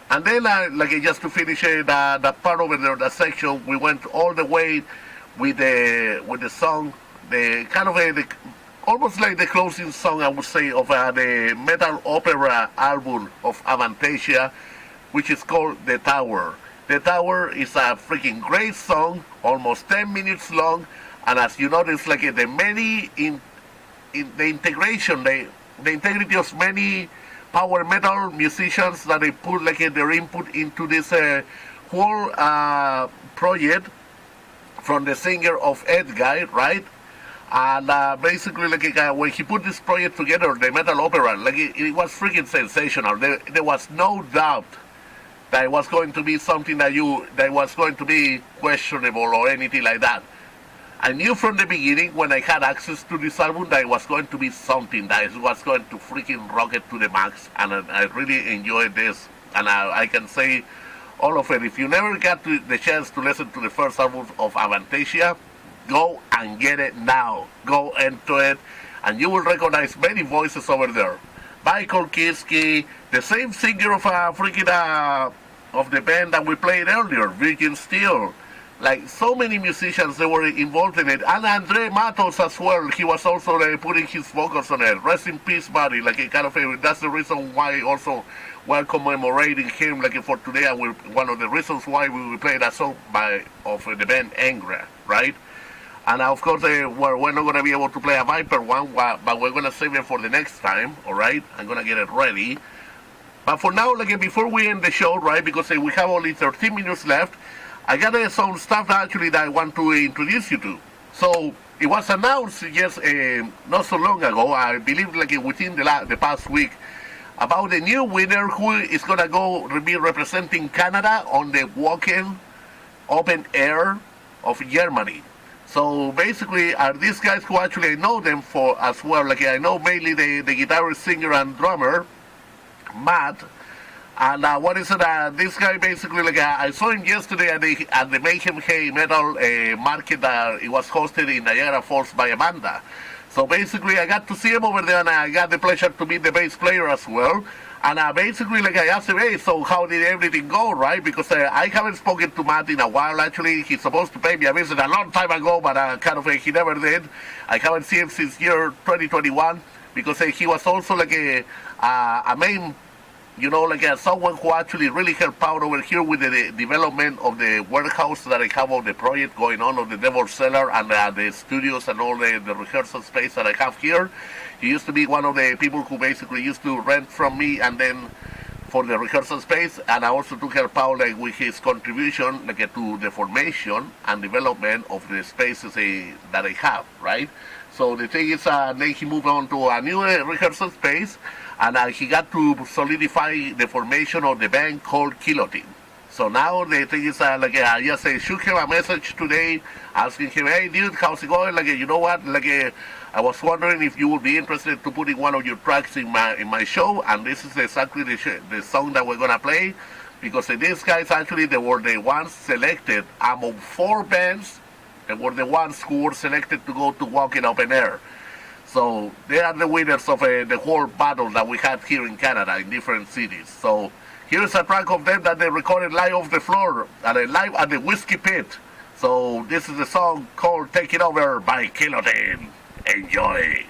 And then, like, just to finish that part over there, that section, we went all the way with the song, the kind of almost like the closing song, I would say, of the metal opera album of Avantasia, which is called The Tower. The Tower is a freaking great song, almost 10 minutes long. And as you notice, like the many in the integration, the integrity of many power metal musicians that they put like their input into this whole project, from the singer of Yngwie, right? And basically, like when he put this project together, the metal opera, like it was freaking sensational. There was no doubt that it was going to be something that was going to be questionable or anything like that. I knew from the beginning, when I had access to this album, that it was going to be something that was going to freaking rock it to the max, and I really enjoyed this. And I can say all of it. If you never got the chance to listen to the first album of Avantasia, go and get it now. Go into it, and you will recognize many voices over there. Michael Kiske, the same singer of freaking of the band that we played earlier, Virgin Steele. Like, so many musicians, they were involved in it. And Andre Matos as well, he was also putting his vocals on it. Rest in peace, buddy. Like, a kind of that's the reason why also we're commemorating him, like, for today. And one of the reasons why we will play that song of the band Angra, right? And of course, we're not going to be able to play a Viper one, but we're going to save it for the next time, all right? I'm going to get it ready. But for now, like, before we end the show, right, because we have only 13 minutes left, I got some stuff actually that I want to introduce you to. So it was announced just not so long ago, I believe like within the past week, about the new winner who is going to be representing Canada on the Walk-In Open Air of Germany. So basically, are these guys who actually I know them for as well. Like I know mainly the guitarist, singer, and drummer, Matt. And what is it? This guy basically, like I saw him yesterday at the Mayhem Hay Metal market that it was hosted in Niagara Falls by Amanda. So basically, I got to see him over there, and I got the pleasure to meet the bass player as well. And basically, like I asked him, hey, so how did everything go, right? Because I haven't spoken to Matt in a while. Actually, he's supposed to pay me a visit a long time ago, but kind of he never did. I haven't seen him since year 2021 because he was also like a main, you know, like someone who actually really helped out over here with the development of the warehouse that I have on the project going on of the Devil's Cellar and the studios and all the rehearsal space that I have here. He used to be one of the people who basically used to rent from me and then for the rehearsal space, and I also took help out like with his contribution like to the formation and development of the spaces that I have, right? So the thing is, then he moved on to a new rehearsal space, and he got to solidify the formation of the band called Killotine. So now the thing is, like I just shoot him a message today, asking him, hey dude, how's it going? Like you know what? Like I was wondering if you would be interested to putting one of your tracks in my show, and this is exactly the song that we're gonna play, because these guys actually they were the ones selected among 4 bands. They were the ones who were selected to go to Walk in Open Air. So they are the winners of the whole battle that we had here in Canada in different cities. So here's a track of them that they recorded live off the floor and live at the Whiskey Pit. So this is the song called Take It Over by Killotine. Enjoy.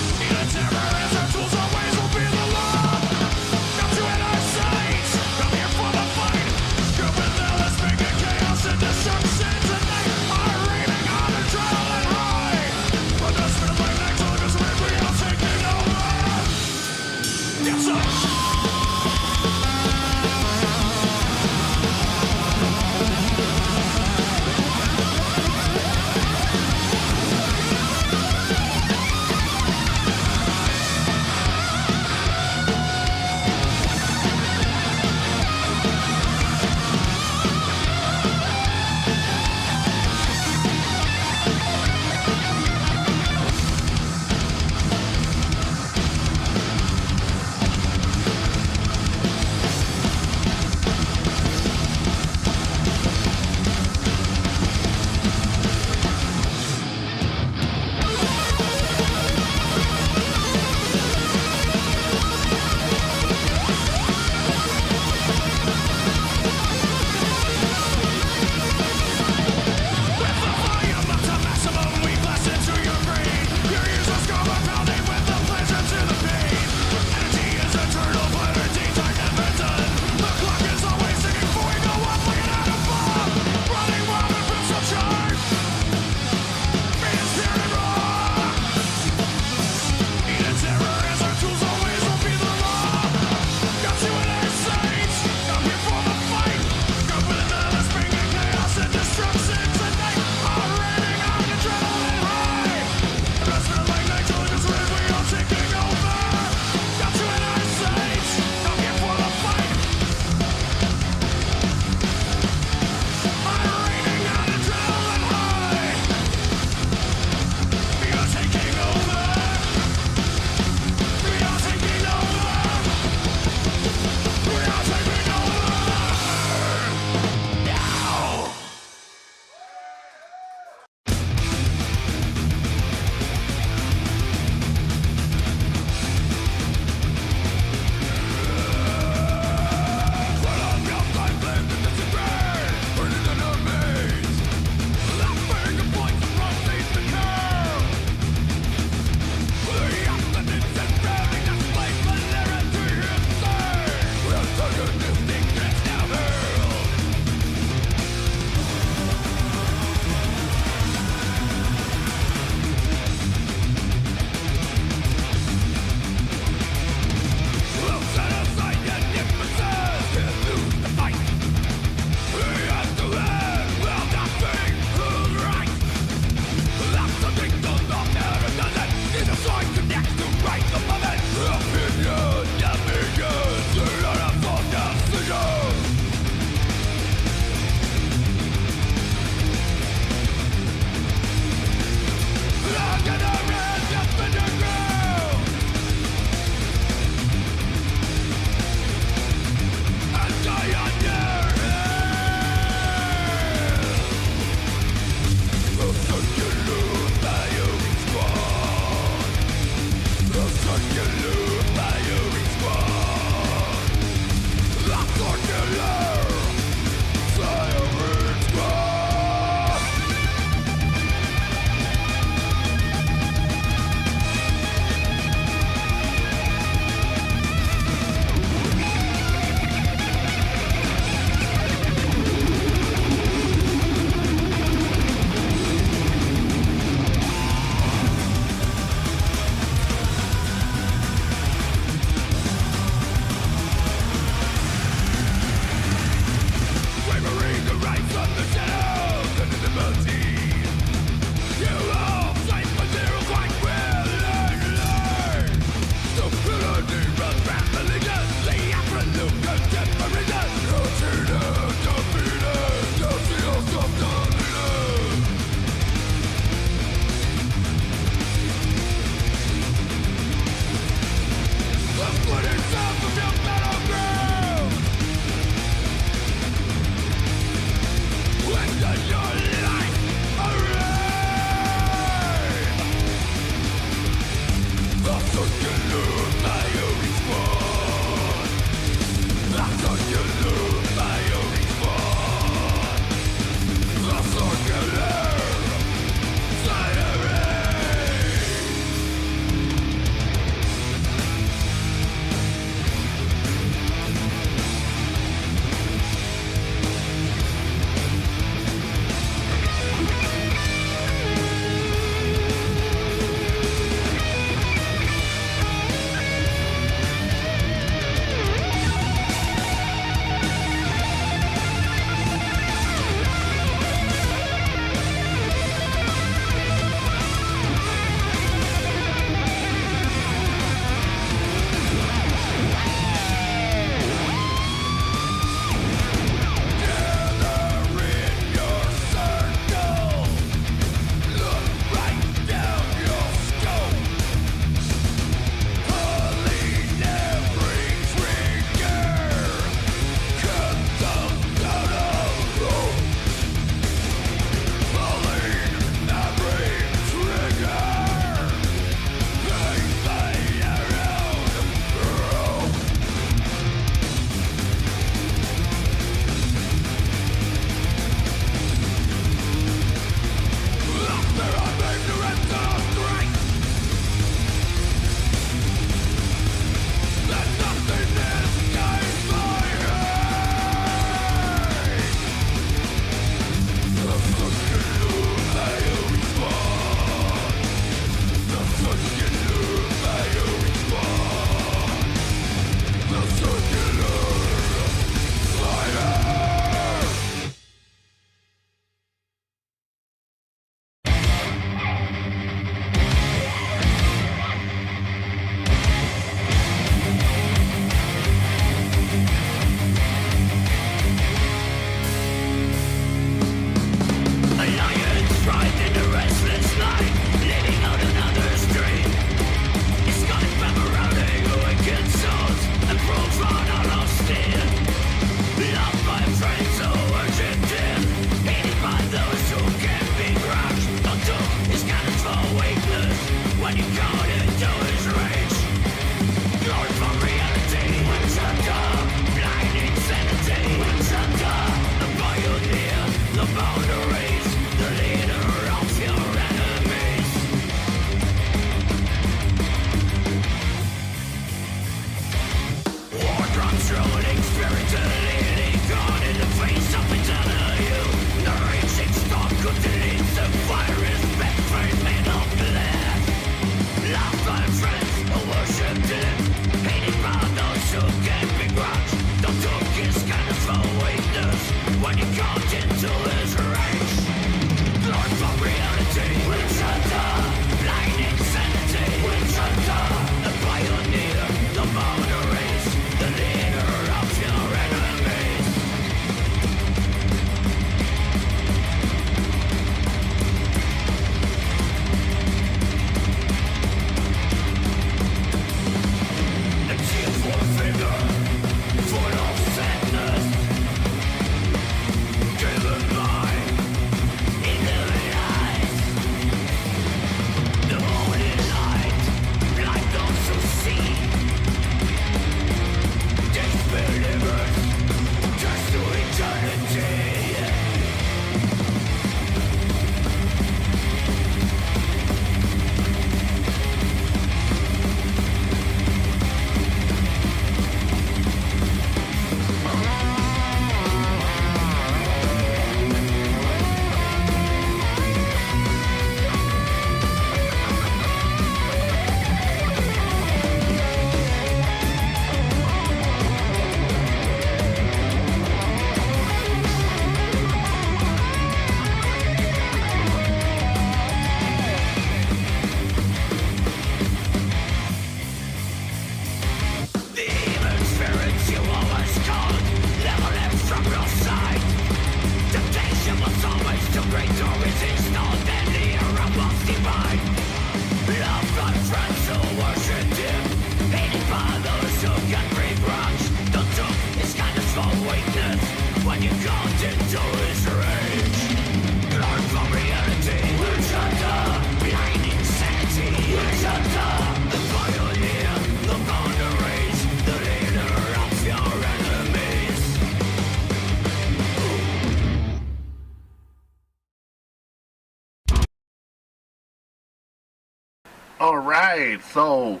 Alright, so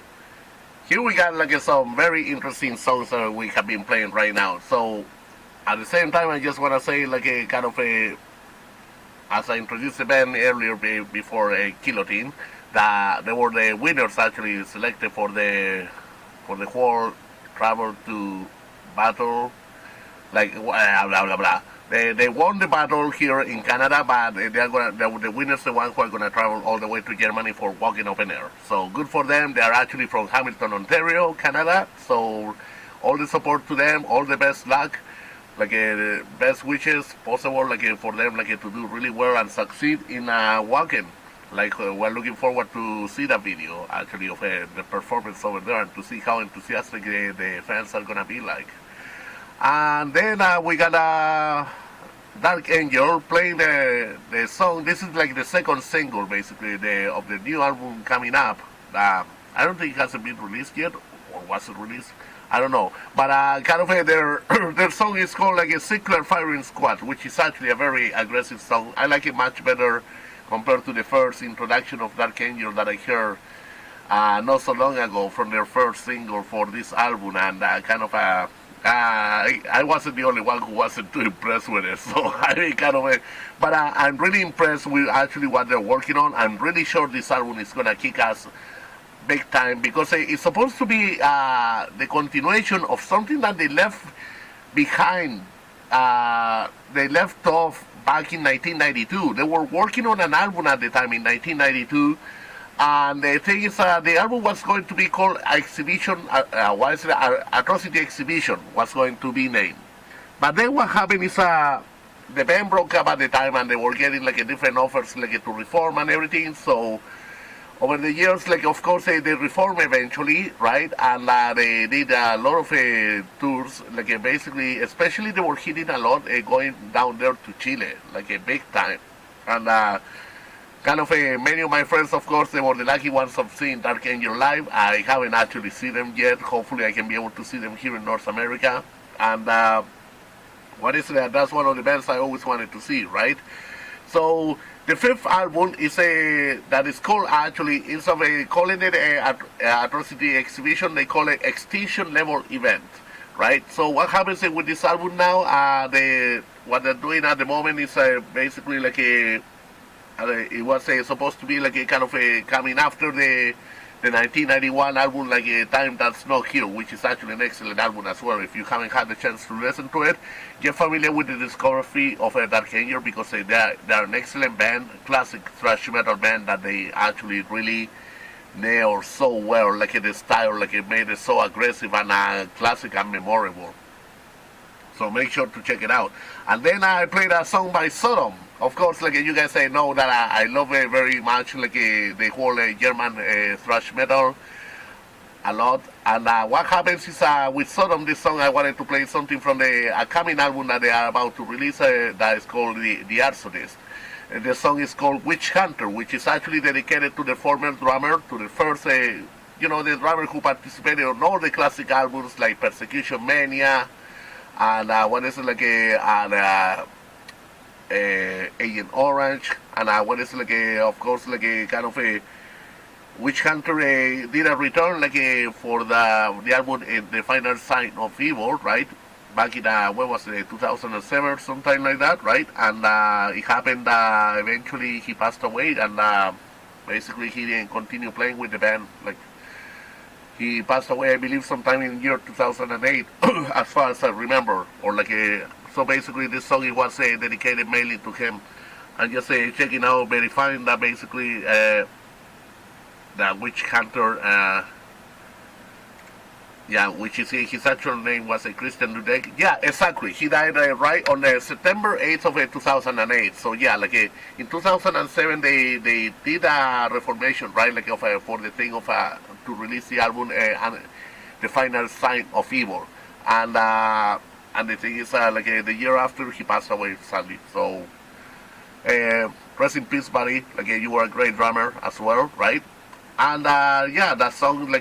here we got like some very interesting songs that we have been playing right now. So at the same time, I just want to say like a kind of a, as I introduced the band earlier before Killotine, that they were the winners actually selected for the whole travel to battle, like blah blah blah blah. They won the battle here in Canada, but the winners, the ones who are gonna travel all the way to Germany for walking open air. So good for them. They are actually from Hamilton, Ontario, Canada. So all the support to them, all the best luck, like the best wishes possible, like for them, like to do really well and succeed in walking. Like we're looking forward to see that video actually of the performance over there and to see how enthusiastic the fans are gonna be like. And then we got Dark Angel playing the song. This is like the second single basically of the new album coming up. I don't think it hasn't been released yet, or was it released? I don't know. But kind of their song is called like a Sickler Firing Squad, which is actually a very aggressive song. I like it much better compared to the first introduction of Dark Angel that I heard not so long ago from their first single for this album, and kind of I wasn't the only one who wasn't too impressed with it, so I kind of, but I'm really impressed with actually what they're working on. I'm really sure this album is gonna kick ass big time because it's supposed to be the continuation of something that they left behind. They left off back in 1992. They were working on an album at the time in 1992. And the thing is, the album was going to be called Exhibition, Atrocity Exhibition was going to be named. But then what happened is the band broke up at the time and they were getting like different offers like to reform and everything. So over the years, like of course they reformed eventually, right? And they did a lot of tours, like basically, especially they were hitting a lot going down there to Chile, like a big time. And kind of many of my friends, of course, they were the lucky ones of seeing Dark Angel live. I haven't actually seen them yet. Hopefully I can be able to see them here in North America. And what is that? That's one of the bands I always wanted to see, right? So the fifth album is that is called actually, instead of calling it a Atrocity Exhibition, they call it Extinction Level Event, right? So what happens with this album now, what they're doing at the moment is basically like it was supposed to be like a kind of coming after the 1991 album, like a Time That's Not Here, which is actually an excellent album as well. If you haven't had the chance to listen to it, get familiar with the discography of Dark Angel because they're an excellent band, classic thrash metal band that they actually really nailed so well, like the style, like it made it so aggressive and classic and memorable. So make sure to check it out. And then I played a song by Sodom. Of course, like you guys know that I love it very much, like the whole German thrash metal a lot. And what happens is with Sodom, this song I wanted to play something from the coming album that they are about to release that is called The Arsonist. The song is called Witchhunter, which is actually dedicated to the former drummer, to the first, the drummer who participated on all the classic albums like Persecution Mania, and what is it like Agent Orange, and what is like of course like a kind of a Witchhunter did a return like for the album The Final Sign of Evil, right? Back in what was it, 2007 or something like that, right? And it happened eventually he passed away, and basically he didn't continue playing with the band. Like he passed away, I believe, sometime in year 2008, as far as I remember, or like so basically this song it was dedicated mainly to him, and just checking out, verifying that basically the Witchhunter Yeah, which is his actual name was Christian Dudek. Yeah, exactly. He died right on September 8th of 2008. So yeah, in 2007 they did a reformation, right? For the thing of to release the album and the final sign of evil, and the thing is the year after he passed away sadly. So rest in peace, buddy. You were a great drummer as well, right? And yeah, that song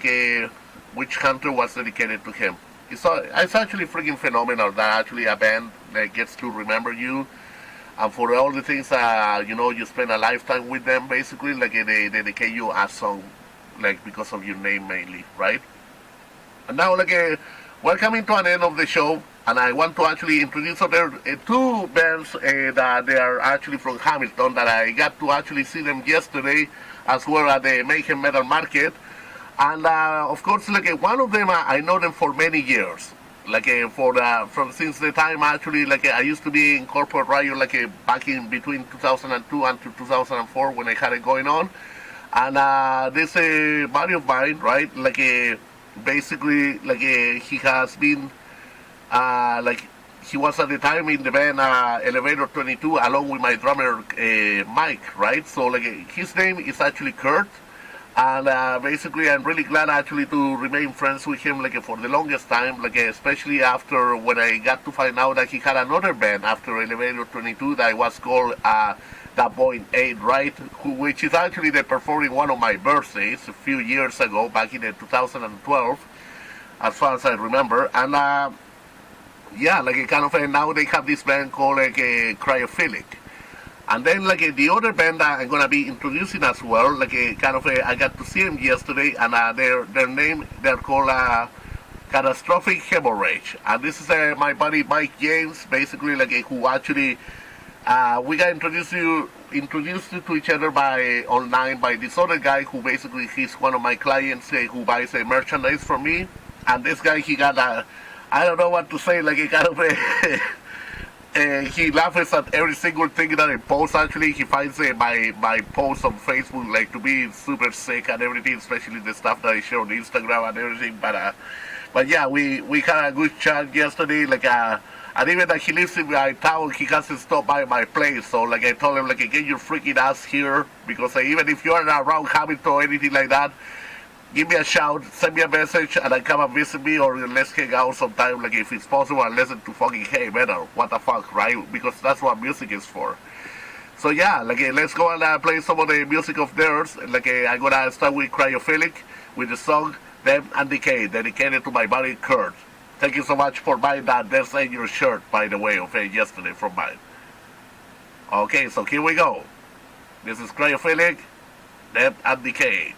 Witchhunter was dedicated to him. It's actually freaking phenomenal that actually a band that gets to remember you, and for all the things you spend a lifetime with them. Basically, they dedicate you a song, because of your name mainly, right? And now, we're coming to an end of the show, and I want to actually introduce other two bands that they are actually from Hamilton that I got to actually see them yesterday, as well at the Mayhem Metal Market. And of course, one of them, I know them for many years. From since the time actually, I used to be in Corporate Riot, back in between 2002 and 2004 when I had it going on. And this buddy of mine, right, basically, he has been, he was at the time in the band Elevator 22 along with my drummer Mike, right? So his name is actually Kurt. And basically, I'm really glad actually to remain friends with him for the longest time, especially after when I got to find out that he had another band after Elevator 22 that was called That Boy 8, right? Which is actually they performing one of my birthdays a few years ago, back in 2012, as far as I remember. And yeah, now they have this band called Cryophilic. And then the other band that I'm gonna be introducing as well, I got to see them yesterday, and their name, they're called Catastrophic Hemorrhage. And this is my buddy Mike James, basically who actually we got introduced to each other by online by this other guy who basically he's one of my clients who buys merchandise from me. And this guy, he got I don't know what to say, he laughs at every single thing that I post. Actually, he finds my posts on Facebook to be super sick and everything, especially the stuff that I share on Instagram and everything. But yeah, we had a good chat yesterday. And even that he lives in my town, he hasn't stopped by my place. So I told him get your freaking ass here, because even if you are around Hamilton or anything like that, give me a shout, send me a message, and I come and visit me, or let's hang out sometime, if it's possible, and listen to fucking heavy metal. What the fuck, right? Because that's what music is for. So yeah, let's go and play some of the music of theirs. I'm gonna start with Cryophilic, with the song Them and Decayed, dedicated to my buddy Kurt. Thank you so much for buying that There's in your shirt, by the way, of yesterday from mine. Okay, so here we go. This is Cryophilic, Them and Decayed.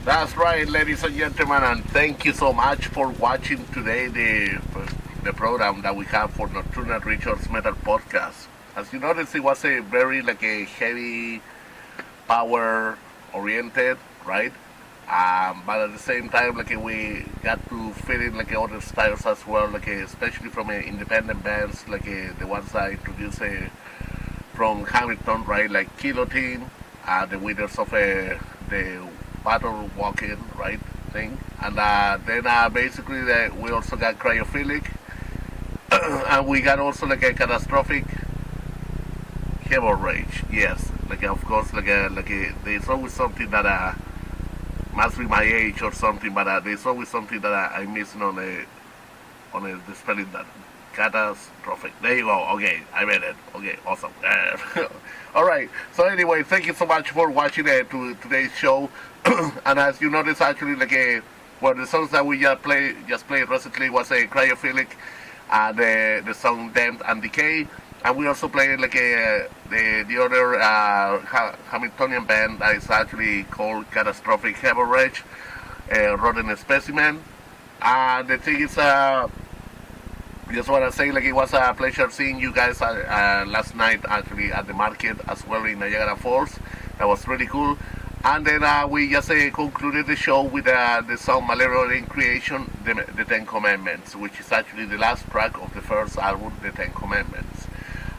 That's right, ladies and gentlemen, and thank you so much for watching today the program that we have for Nocturnal Rituals Metal Podcast. As you noticed, it was a very a heavy power oriented, right? But at the same time, we got to fit in other styles as well, especially from independent bands, the ones I introduced from Hamilton, right? Like Killotine, the winners of the battle walking, right, thing. And then basically we also got Cryophilic, and we got also a Catastrophic, Hemorrhage. Yes, of course, there's always something that must be my age or something, but there's always something that I'm missing on the spelling that. Catastrophic. There you go. Okay, I made it. Okay, awesome. All right. So anyway, thank you so much for watching to today's show. And as you notice, actually, the songs that we just played recently was a Cryophilic, the song Damned and Decayed, and we also played the other Hamiltonian band that is actually called Catastrophic Hemorrhage, Rotten Specimen. And the thing is, just want to say, it was a pleasure seeing you guys last night actually at the market as well in Niagara Falls. That was really cool. And then we just concluded the show with the song Malevolent Creation, the Ten Commandments, which is actually the last track of the first album, The Ten Commandments.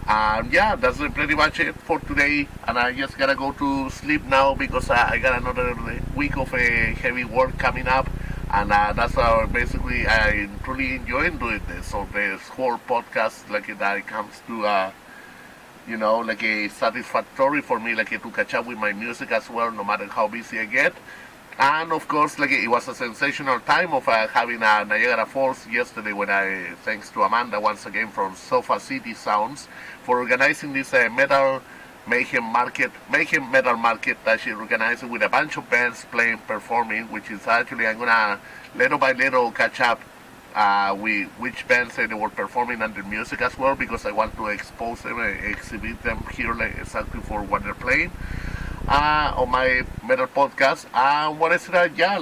Yeah, that's pretty much it for today. And I just gotta go to sleep now because I got another week of heavy work coming up. And that's basically I'm truly enjoying doing this. So this whole podcast, like that comes to like a satisfactory for me, like to catch up with my music as well, no matter how busy I get. And of course, like it was a sensational time of having Niagara Falls yesterday when thanks to Amanda once again from Sofa City Sounds for organizing this Mayhem Metal Market that she organized with a bunch of bands playing, performing, which is actually, I'm gonna little by little catch up with which bands they were performing and their music as well, because I want to expose them, exhibit them here like, exactly for what they're playing. On my metal podcast. What is that? Yeah,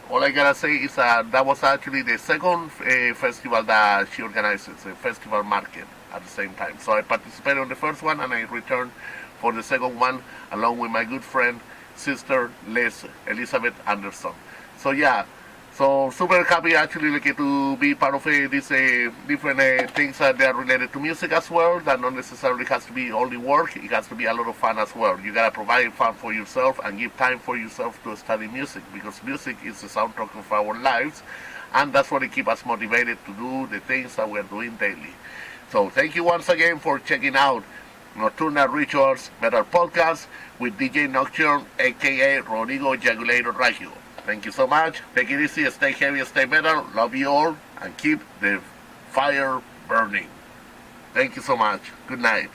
all I gotta say is that was actually the second festival that she organizes, a festival market at the same time. So I participated on the first one and I returned for the second one along with my good friend, sister Liz Elizabeth Anderson. So yeah, so super happy actually to be part of these different things that are related to music as well, that not necessarily has to be only work, it has to be a lot of fun as well. You gotta provide fun for yourself and give time for yourself to study music, because music is the soundtrack of our lives, and that's what keeps us motivated to do the things that we're doing daily. So thank you once again for checking out Nocturnal Rituals Metal Podcast with DJ Nocturne, aka Rodrigo Jagulator Ragio. Thank you so much. Take it easy, stay heavy, stay metal. Love you all, and keep the fire burning. Thank you so much. Good night.